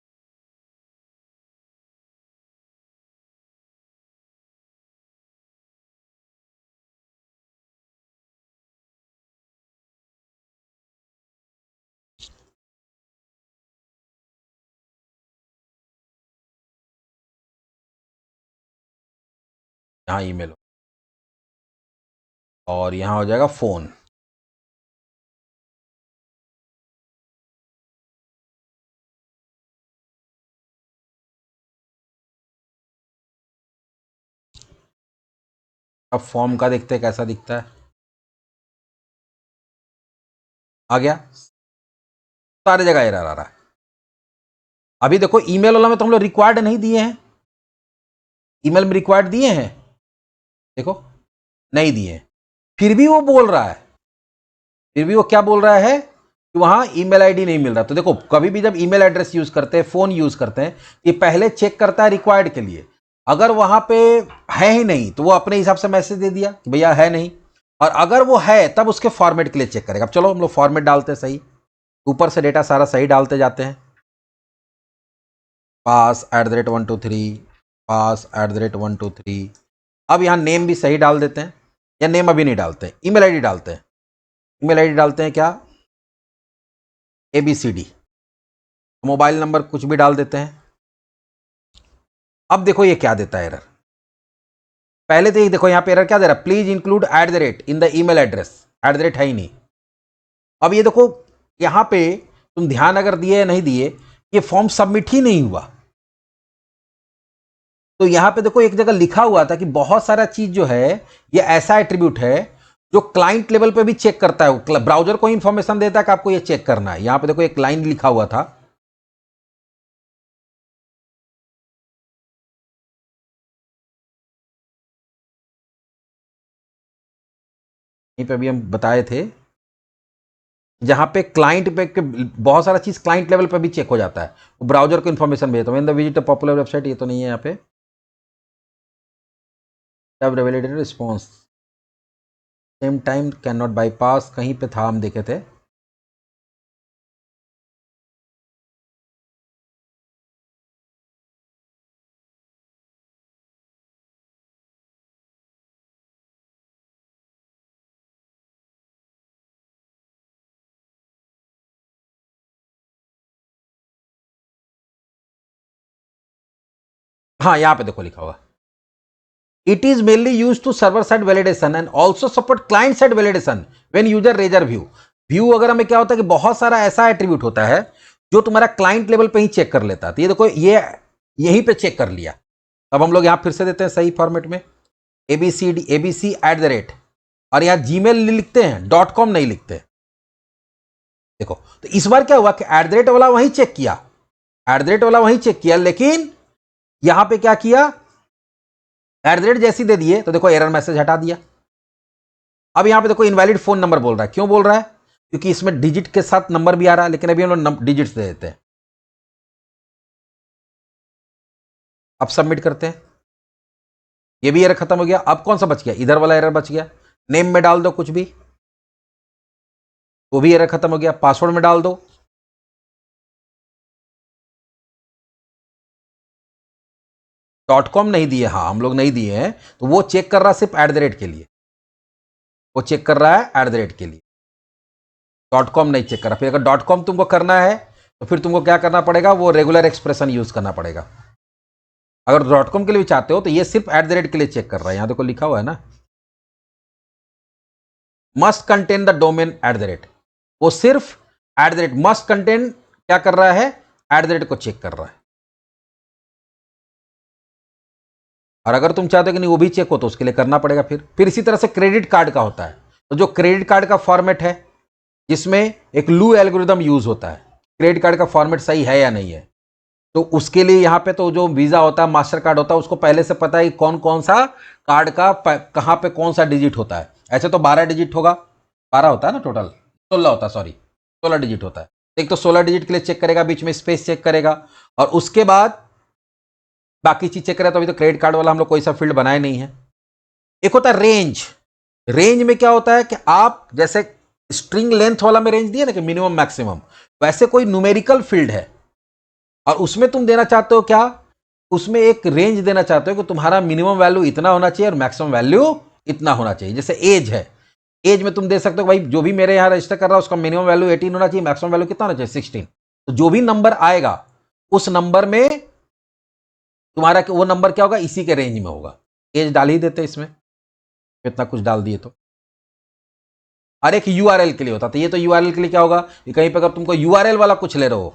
यहाँ ईमेल और यहाँ हो जाएगा फोन। अब फॉर्म का देखते हैं कैसा दिखता है। आ गया, सारी जगह एरर आ रहा है। अभी देखो ईमेल वाला में तो हम लोग रिक्वायर्ड नहीं दिए हैं, ईमेल में रिक्वायर्ड दिए हैं, देखो नहीं दिए हैं, फिर भी वो बोल रहा है, फिर भी वो क्या बोल रहा है कि वहां ईमेल आईडी नहीं मिल रहा। तो देखो कभी भी जब ईमेल एड्रेस यूज करते हैं, फोन यूज करते हैं, ये पहले चेक करता है रिक्वायर्ड के लिए। अगर वहां पे है ही नहीं तो वो अपने हिसाब से मैसेज दे दिया कि भैया है नहीं, और अगर वो है तब उसके फॉर्मेट के लिए चेक करेगा। अब चलो हम लोग फॉर्मेट डालते हैं सही, ऊपर से डेटा सारा सही डालते जाते हैं। pass@123, pass@123। अब यहाँ नेम भी सही डाल देते हैं, या नेम अभी नहीं डालते हैं, ईमेल आईडी डालते हैं। ईमेल आईडी डालते हैं क्या, ABCD। मोबाइल नंबर कुछ भी डाल देते हैं। अब देखो ये क्या देता है एरर। पहले तो ये देखो यहाँ पे एरर क्या दे रहा है, please include @ in the email address. @ है ही नहीं। अब ये देखो यहाँ पे तुम ध्यान अगर दिए या नहीं दिए, ये फॉर्म सबमिट ही नहीं हुआ। तो यहां पे देखो एक जगह लिखा हुआ था कि बहुत सारा चीज जो है ये ऐसा एट्रीब्यूट है जो क्लाइंट लेवल पे भी चेक करता है, ब्राउजर को इंफॉर्मेशन देता है कि आपको ये चेक करना है। यहां पे देखो एक लाइन लिखा हुआ था, यहीं पे भी हम बताए थे, जहां पे क्लाइंट पे बहुत सारा चीज क्लाइंट लेवल पे भी चेक हो जाता है, ब्राउजर को इंफॉर्मेशन भेजता है। विजिट पॉपुलर वेबसाइट, ये तो नहीं है यहाँ पे। Validated response same time can not bypass, कहीं पे था हम देखे थे। हाँ यहाँ पे देखो लिखा हुआ, it is mainly use to server side validation and also support client side validation when user razor view. View अगर हमें क्या होता है कि बहुत सारा ऐसा एट्रीब्यूट होता है जो तुम्हारा क्लाइंट लेवल पे ही चेक कर लेता है। तो ये देखो ये यहीं पे चेक कर लिया। अब हम लोग यहां फिर से देते हैं सही फॉर्मेट में, ABC@, और यहां जीमेल लिखते हैं, .com नहीं लिखते। देखो तो इस बार क्या हुआ कि @ वाला वहीं चेक किया, @ वाला वहीं चेक किया, लेकिन यहां पे क्या किया, @ जैसी दे दिए तो देखो एरर मैसेज हटा दिया। अब यहां पे देखो इनवैलिड फोन नंबर बोल रहा है। क्यों बोल रहा है, क्योंकि इसमें डिजिट के साथ नंबर भी आ रहा है, लेकिन अभी हम लोग डिजिट्स दे देते हैं। अब सबमिट करते हैं, ये भी एरर खत्म हो गया। अब कौन सा बच गया, इधर वाला एरर बच गया। नेम में डाल दो कुछ भी, वो भी एरर खत्म हो गया। पासवर्ड में डाल दो, .com नहीं दिए, हाँ हम लोग नहीं दिए हैं, तो वो चेक कर रहा है सिर्फ @ के लिए, वो चेक कर रहा है @ के लिए, .com नहीं चेक कर रहा। फिर अगर .com तुमको करना है तो फिर तुमको क्या करना पड़ेगा, वो रेगुलर एक्सप्रेशन यूज करना पड़ेगा। अगर .com के लिए भी चाहते हो तो ये सिर्फ @ के लिए चेक कर रहा है। यहां देखो लिखा हुआ है ना, मस्ट कंटेन द डोमेन @ वो सिर्फ @ मस्ट कंटेन क्या कर रहा है, @ को चेक कर रहा है। और अगर तुम चाहते हो कि नहीं वो भी चेक हो तो उसके लिए करना पड़ेगा। फिर इसी तरह से क्रेडिट कार्ड का होता है। तो जो क्रेडिट कार्ड का फॉर्मेट है जिसमें एक लू एल्गोरिदम यूज होता है, क्रेडिट कार्ड का फॉर्मेट सही है या नहीं है, तो उसके लिए यहाँ पे तो जो वीजा होता है, मास्टर कार्ड होता है, उसको पहले से पता है कौन कौन सा कार्ड का कहाँ पे कौन सा डिजिट होता है। ऐसे तो 12 डिजिट होगा, 12 होता है ना टोटल, 16 होता है, सॉरी 16 डिजिट होता है। एक तो 16 डिजिट के लिए चेक करेगा, बीच में स्पेस चेक करेगा, और उसके बाद बाकी चीज चेक करेगा। तो अभी तो क्रेडिट कार्ड वाला हम लोग कोई सा फील्ड बनाए नहीं है। एक होता है रेंज। रेंज में क्या होता है कि आप जैसे स्ट्रिंग लेंथ वाला में रेंज दिया ना कि मिनिमम मैक्सिमम, वैसे कोई न्यूमेरिकल फील्ड है और उसमें तुम देना चाहते हो क्या, उसमें एक रेंज देना चाहते हो कि तुम्हारा मिनिमम वैल्यू इतना होना चाहिए और मैक्सिमम वैल्यू इतना होना चाहिए। जैसे एज है, एज में तुम दे सकते हो भाई जो भी मेरे यहां रजिस्टर कर रहा है उसका मिनिमम वैल्यू 18 होना चाहिए, मैक्सिमम वैल्यू कितना होना चाहिए 16। तो जो भी नंबर आएगा उस नंबर में तुम्हारा वो नंबर क्या होगा, इसी के रेंज में होगा। एज डाल ही देते इसमें, इतना कुछ डाल दिए तो। और एक यूआरएल के लिए होता, तो ये तो यूआरएल के लिए क्या होगा कि कहीं पर अगर तुमको यूआरएल वाला कुछ ले रहे हो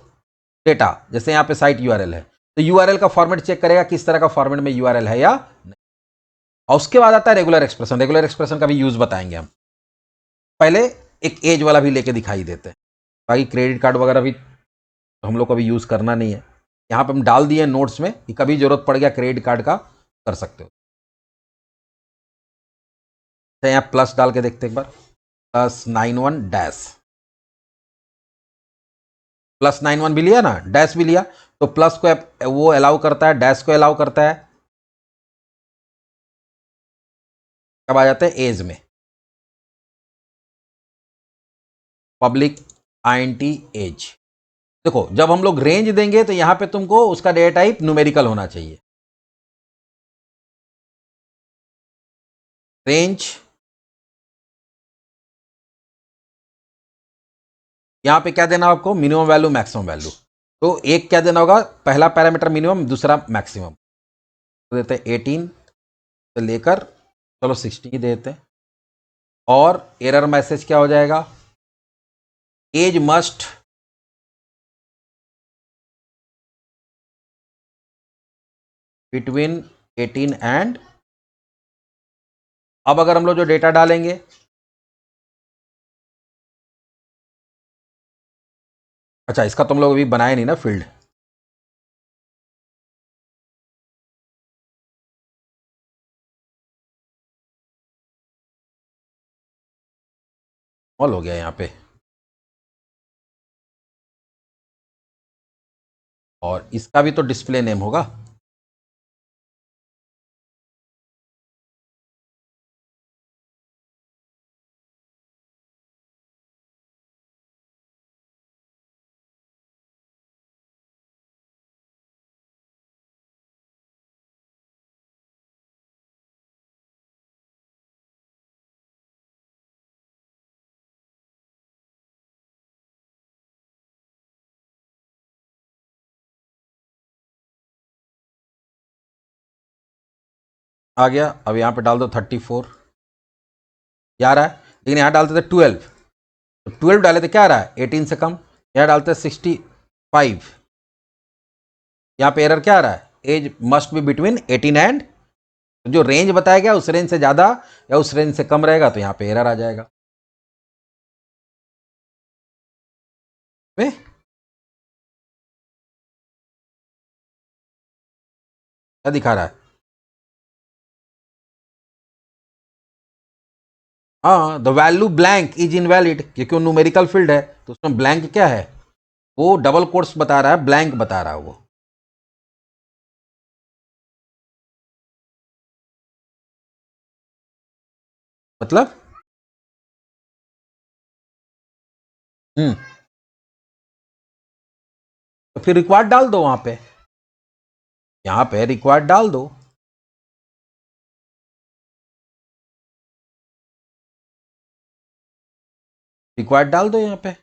डेटा, जैसे यहां पे साइट यूआरएल है, तो यूआरएल का फॉर्मेट चेक करेगा किस तरह का फॉर्मेट में यूआरएल है या नहीं। और उसके बाद आता है रेगुलर एक्सप्रेशन। रेगुलर एक्सप्रेशन का भी यूज बताएंगे हम। पहले एक एज वाला भी लेके दिखाई देते हैं। बाकी क्रेडिट कार्ड वगैरह भी तो हम लोग को अभी यूज करना नहीं है। यहां पे हम डाल दिए नोट्स में कि कभी जरूरत पड़ गया क्रेडिट कार्ड का कर सकते हो। तो यहां प्लस डाल के देखते एक बार, +91 +91 भी लिया ना, डैश भी लिया, तो प्लस को वो अलाउ करता है, डैश को अलाउ करता है। कब आ जाते हैं एज में, पब्लिक आईएनटी एज। देखो जब हम लोग रेंज देंगे तो यहां पे तुमको उसका डेटा टाइप न्यूमेरिकल होना चाहिए। रेंज यहां पे क्या देना आपको, मिनिमम वैल्यू मैक्सिमम वैल्यू। तो एक क्या देना होगा, पहला पैरामीटर मिनिमम, दूसरा मैक्सिमम। तो देते हैं 18 से लेकर, चलो 60 ही देते हैं। और एरर मैसेज क्या हो जाएगा, एज मस्ट बिटवीन 18 एंड। अब अगर हम लोग जो डेटा डालेंगे, अच्छा इसका तुम लोग अभी बनाए नहीं ना फील्ड, ऑल हो गया यहां पे। और इसका भी तो डिस्प्ले नेम होगा। आ गया। अब यहां पे डाल दो 34, क्या आ रहा है, लेकिन यहां डालते थे 12, तो 12 डाले तो क्या आ रहा है 18 से कम। यहां डालते 65, यहां पे एरर क्या आ रहा है, age must be between 18 and. जो रेंज बताया गया उस रेंज से ज्यादा या उस रेंज से कम रहेगा तो यहां पे एरर आ जाएगा। क्या दिखा रहा है, हाँ the value blank is invalid, क्योंकि वो न्यूमेरिकल फील्ड है तो उसमें ब्लैंक क्या है, वो डबल कोट्स बता रहा है, ब्लैंक बता रहा है वो। मतलब हम्म, तो फिर रिक्वायर्ड डाल दो वहां पे, यहां पे रिक्वायर्ड डाल दो। रिक्वायर्ड डाल दो यहां पे।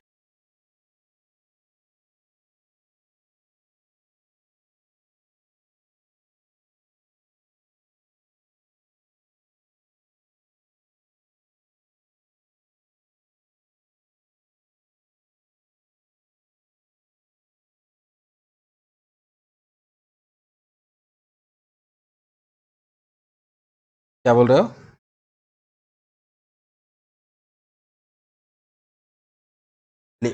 क्या बोल रहे हो, ले,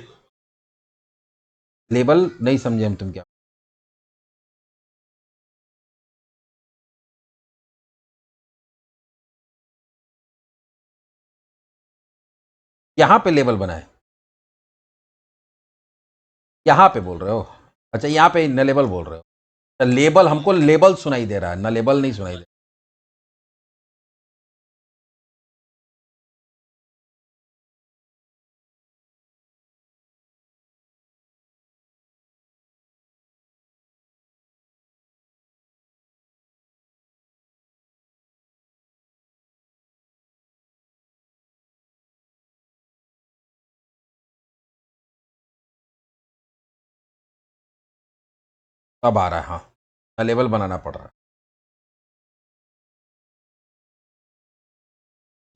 लेबल नहीं समझे हम, तुम क्या, यहां पे लेबल बनाए। यहाँ पे बोल रहे हो? अच्छा, यहाँ पे इनलेबल बोल रहे हो? अच्छा, लेबल, हमको लेबल सुनाई दे रहा है, नलेबल नहीं सुनाई दे। अब आ रहा है, हाँ, नलेबल बनाना पड़ रहा है।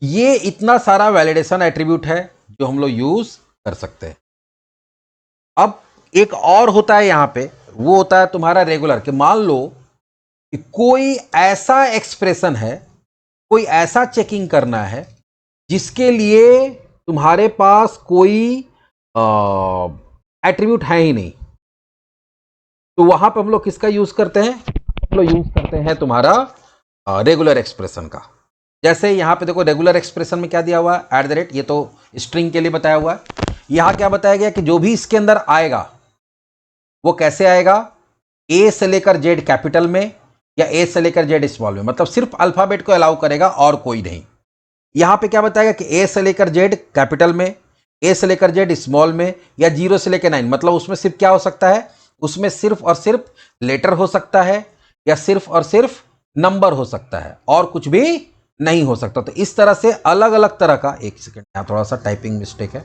ये इतना सारा वैलिडेशन एट्रीब्यूट है जो हम लोग यूज कर सकते हैं। अब एक और होता है यहां पे, वो होता है तुम्हारा रेगुलर, कि मान लो कि कोई ऐसा एक्सप्रेशन है, कोई ऐसा चेकिंग करना है जिसके लिए तुम्हारे पास कोई एट्रीब्यूट है ही नहीं, तो वहां पर हम लोग किसका यूज करते हैं? हम लोग यूज करते हैं तुम्हारा रेगुलर एक्सप्रेशन का। जैसे यहां पे देखो, रेगुलर एक्सप्रेशन में क्या दिया हुआ है? एट द रेट, ये तो स्ट्रिंग के लिए बताया हुआ है। यहां क्या बताया गया कि जो भी इसके अंदर आएगा वो कैसे आएगा? ए से लेकर जेड कैपिटल में या ए से लेकर जेड स्मॉल में, मतलब सिर्फ अल्फाबेट को अलाउ करेगा और कोई नहीं। यहां पे क्या बताएगा कि ए से लेकर जेड कैपिटल में, ए से लेकर जेड स्मॉल में, या 0 से लेकर 9, मतलब उसमें सिर्फ क्या हो सकता है? उसमें सिर्फ और सिर्फ लेटर हो सकता है, या सिर्फ और सिर्फ नंबर हो सकता है, और कुछ भी नहीं हो सकता। तो इस तरह से अलग अलग तरह का, एक सेकेंड, यहां थोड़ा सा टाइपिंग मिस्टेक है,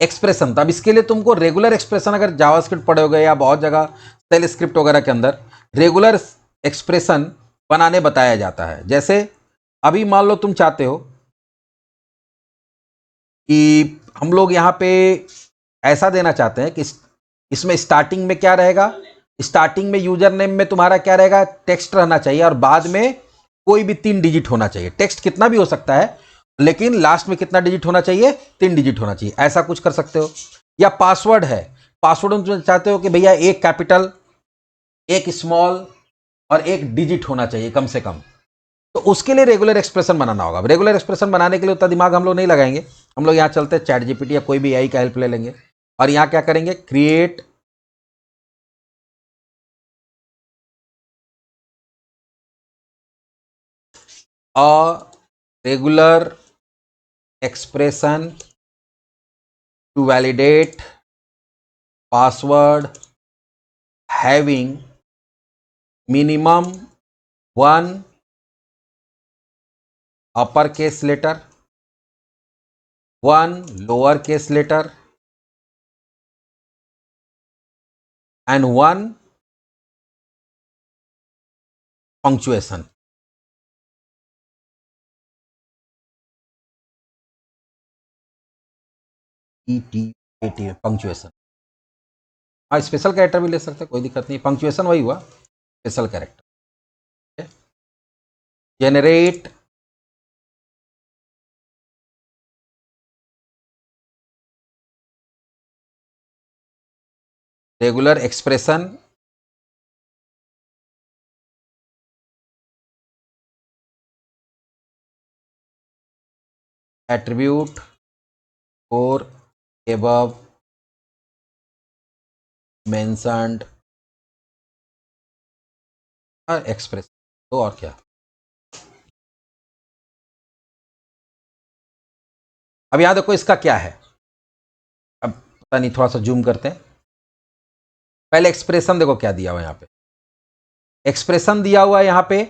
एक्सप्रेशन। तब इसके लिए तुमको रेगुलर एक्सप्रेशन, अगर जावास्क्रिप्ट पढ़े हो या बहुत जगह सेल स्क्रिप्ट वगैरह के अंदर रेगुलर एक्सप्रेशन बनाने बताया जाता है। जैसे अभी मान लो तुम चाहते हो कि हम लोग यहाँ पे ऐसा देना चाहते हैं कि इसमें स्टार्टिंग में क्या रहेगा? स्टार्टिंग में यूजर नेम में तुम्हारा क्या रहेगा? टेक्स्ट रहना चाहिए, और बाद में कोई भी 3 डिजिट होना चाहिए। टेक्स्ट कितना भी हो सकता है, लेकिन लास्ट में कितना डिजिट होना चाहिए? 3 डिजिट होना चाहिए। ऐसा कुछ कर सकते हो। या पासवर्ड है, पासवर्ड में तुम चाहते हो कि भैया एक कैपिटल, एक स्मॉल और एक डिजिट होना चाहिए कम से कम, तो उसके लिए रेगुलर एक्सप्रेशन बनाना होगा। रेगुलर एक्सप्रेशन बनाने के लिए उतना दिमाग हम लोग नहीं लगाएंगे, हम लोग यहाँ चलते हैं चैट जीपीटी या कोई भी एआई का हेल्प ले लेंगे, और यहाँ क्या करेंगे? Create a regular expression to validate password having minimum one uppercase letter, one lowercase letter, and one punctuation. Punctuation, हाँ, स्पेशल कैरेक्टर भी ले सकते हैं, कोई दिक्कत नहीं। पंक्चुएशन वही हुआ, special character. Generate regular expression attribute और above mentioned एक्सप्रेस, तो और क्या। अब यहां देखो इसका क्या है, अब पता नहीं, थोड़ा सा जूम करते हैं। पहले एक्सप्रेशन देखो क्या दिया हुआ, यहां पे एक्सप्रेशन दिया हुआ है, यहां पे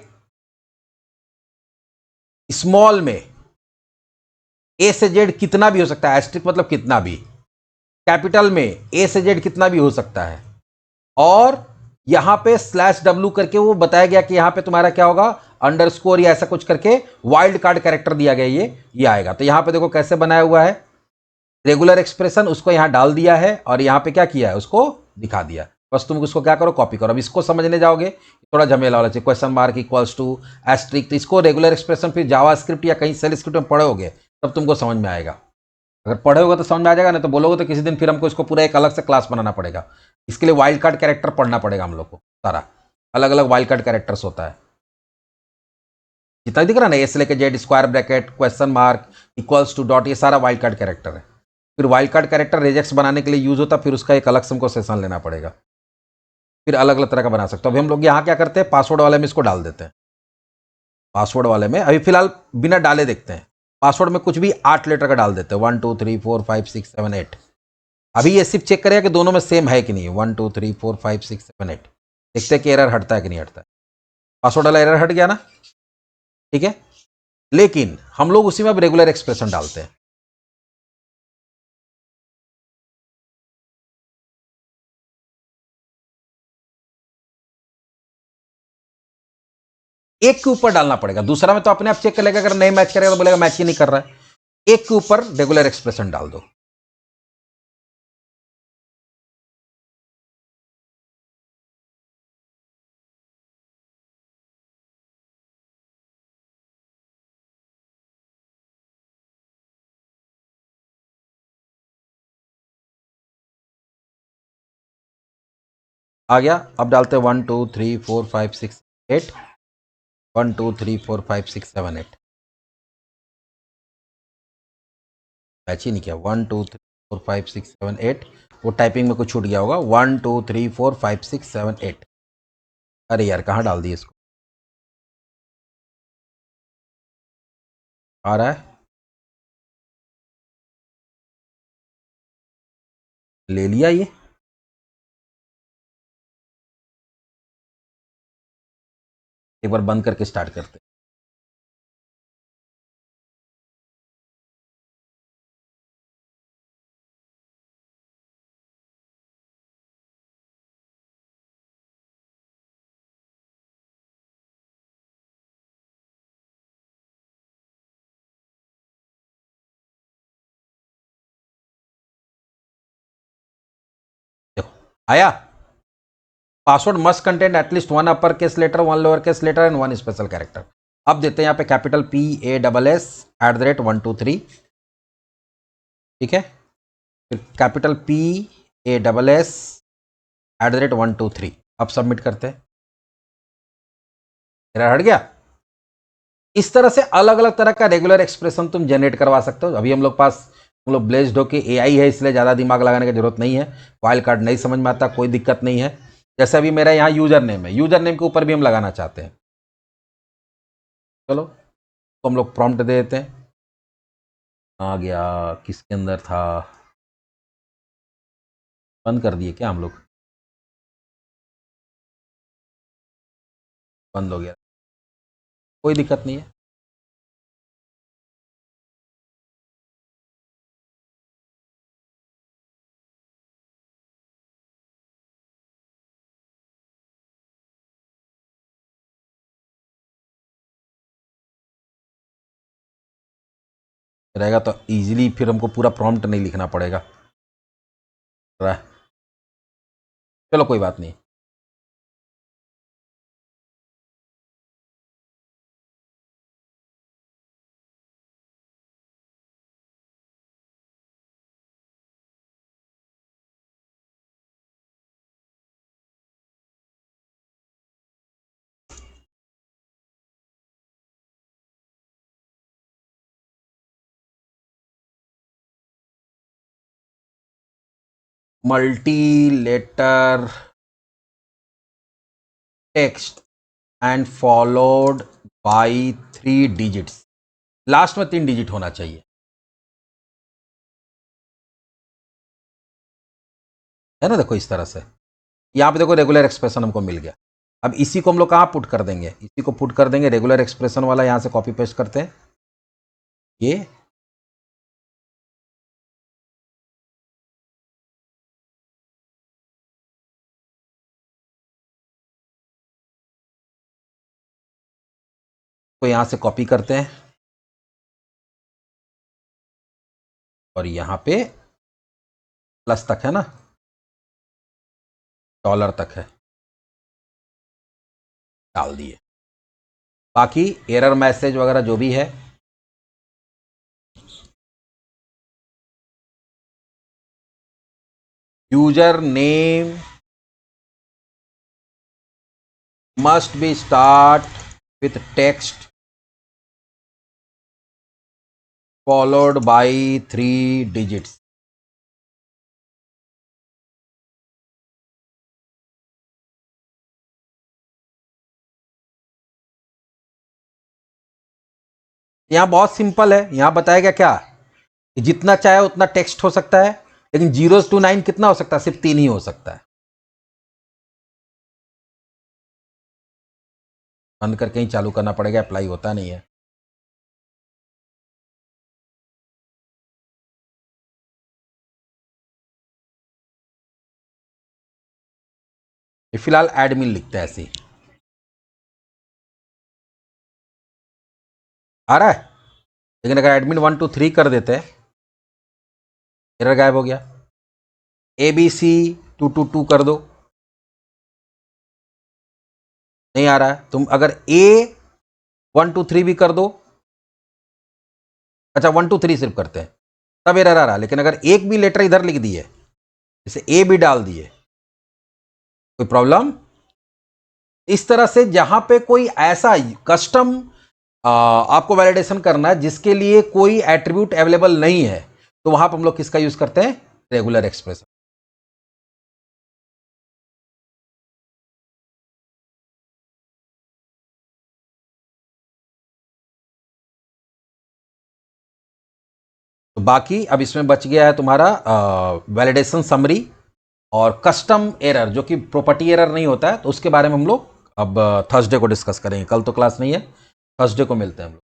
स्मॉल में ए से जेड कितना भी हो सकता है, एस्ट्रिक मतलब कितना भी, कैपिटल में ए से जेड कितना भी हो सकता है, और यहां पे /w करके वो बताया गया कि यहां पे तुम्हारा क्या होगा? अंडरस्कोर या ऐसा कुछ करके वाइल्ड कार्ड कैरेक्टर दिया गया, ये आएगा। तो यहां पे देखो कैसे बनाया हुआ है, रेगुलर एक्सप्रेशन, उसको यहां डाल दिया है, और यहां पे क्या किया है? उसको दिखा दिया। बस तुम उसको क्या करो? कॉपी करो। अब इसको समझने जाओगे थोड़ा झमेला वाला चाहिए, question mark equals to asterisk, तो इसको रेगुलर एक्सप्रेशन फिर जावास्क्रिप्ट या कहीं सेल स्क्रिप्ट में पढ़ोगे तब तुमको समझ में आएगा। अगर पढ़े होगा तो समझ में आ जाएगा, नहीं तो बोलोगे तो किसी दिन फिर हमको इसको पूरा एक अलग से क्लास बनाना पड़ेगा। इसके लिए वाइल्ड कार्ड कैरेक्टर पढ़ना पड़ेगा हम लोग को, सारा अलग अलग वाइल्ड कार्ड कैरेक्टर्स होता है। जितना दिख रहा है ना, ए से लेकर Z, square bracket, question mark, equals to, dot, ये सारा वाइल्ड कार्ड कैरेक्टर है। फिर वाइल्ड कार्ड कैरेक्टर रेजेक्स बनाने के लिए यूज होता, फिर उसका एक अलग से हमको सेशन लेना पड़ेगा, फिर अलग अलग तरह का बना सकते हो। अभी हम लोग यहाँ क्या करते हैं, पासवर्ड वाले में इसको डाल देते हैं। पासवर्ड वाले में अभी फिलहाल बिना डाले देखते हैं। पासवर्ड में कुछ भी 8 लेटर का डाल देते हैं, 1 2 3 4 5 6 7 8। अभी ये सिर्फ चेक करेगा कि दोनों में सेम है कि नहीं, 1 2 3 4 5 6 7 8। देखते हैं कि एरर हटता है कि नहीं हटता है। पासवर्ड वाला एरर हट गया ना, ठीक है। लेकिन हम लोग उसी में अब रेगुलर एक्सप्रेशन डालते हैं। एक के ऊपर डालना पड़ेगा, दूसरा में तो अपने आप चेक कर लेगा, अगर नहीं मैच करेगा तो बोलेगा मैच ही नहीं कर रहा है। एक के ऊपर रेगुलर एक्सप्रेशन डाल दो। आ गया। अब डालते हैं 1 2 3 4 5 6 8, 1 2 3 4 5 6 7 8। मैच ही नहीं किया, 1 2 3 4 5 6 7 8। वो टाइपिंग में कुछ छूट गया होगा, 1 2 3 4 5 6 7 8। अरे यार कहाँ डाल दिए इसको, आ रहा है, ले लिया ये। एक बार बंद करके स्टार्ट करते हैं। देखो आया, password must contain at least 1 upper case letter, 1 lower case letter and 1 special character. अब देते हैं यहाँ पे कैपिटल PASS @123, ठीक है। फिर कैपिटल PASS @123। अब सबमिट करते हैं। एरर हट गया। इस तरह से अलग अलग तरह का रेगुलर एक्सप्रेशन तुम जनरेट करवा सकते हो। अभी हम लोग ब्लेस्ड हो के AI है, इसलिए ज़्यादा दिमाग लगाने की जरूरत नहीं है। वाइल्ड कार्ड नहीं समझ में आता, कोई दिक्कत नहीं है। जैसे अभी मेरा यहाँ यूजर नेम है, यूजर नेम के ऊपर भी हम लगाना चाहते हैं। चलो तो हम लोग प्रॉम्प्ट दे देते हैं। आ गया, किसके अंदर था, बंद कर दिए क्या हम लोग, बंद हो गया, कोई दिक्कत नहीं है। रहेगा तो इजीली फिर हमको पूरा प्रॉम्प्ट नहीं लिखना पड़ेगा। चलो कोई बात नहीं। Multi letter text and followed by 3 digits, last में 3 डिजिट होना चाहिए, है ना। देखो इस तरह से यहाँ पे देखो रेगुलर एक्सप्रेशन हमको मिल गया। अब इसी को हम लोग कहाँ पुट कर देंगे, इसी को पुट कर देंगे, रेगुलर एक्सप्रेशन वाला यहाँ से कॉपी पेस्ट करते हैं ये। तो यहाँ से कॉपी करते हैं और यहाँ पे प्लस तक है ना, डॉलर तक है, डाल दिए। बाकी एरर मैसेज वगैरह जो भी है, user name must be start with text followed by 3 digits। यहाँ बहुत सिंपल है, यहाँ बताया गया क्या कि जितना चाहे उतना टेक्स्ट हो सकता है, लेकिन 0 to 9 कितना हो सकता है? सिर्फ 3 ही हो सकता है। बंद करके ही चालू करना पड़ेगा, अप्लाई होता नहीं है। फिलहाल एडमिन लिखते हैं ऐसे ही। आ रहा है, लेकिन अगर एडमिन 1 2 3 कर देते हैं, एरर गायब हो गया। ABC 2 2 2 कर दो, नहीं आ रहा है। तुम अगर A 1 2 3 भी कर दो, अच्छा 1 2 3 सिर्फ करते हैं तब एरर आ रहा है। लेकिन अगर एक भी लेटर इधर लिख दिए, जैसे A भी डाल दिए, कोई प्रॉब्लम? इस तरह से जहां पे कोई ऐसा कस्टम आपको वैलिडेशन करना है जिसके लिए कोई एट्रीब्यूट अवेलेबल नहीं है, तो वहां पर हम लोग किसका यूज करते हैं? Regular expression. तो बाकी अब इसमें बच गया है तुम्हारा वैलिडेशन समरी और कस्टम एरर, जो कि प्रॉपर्टी एरर नहीं होता है, तो उसके बारे में हम लोग अब थर्सडे को डिस्कस करेंगे। कल तो क्लास नहीं है, थर्सडे को मिलते हैं हम लोग।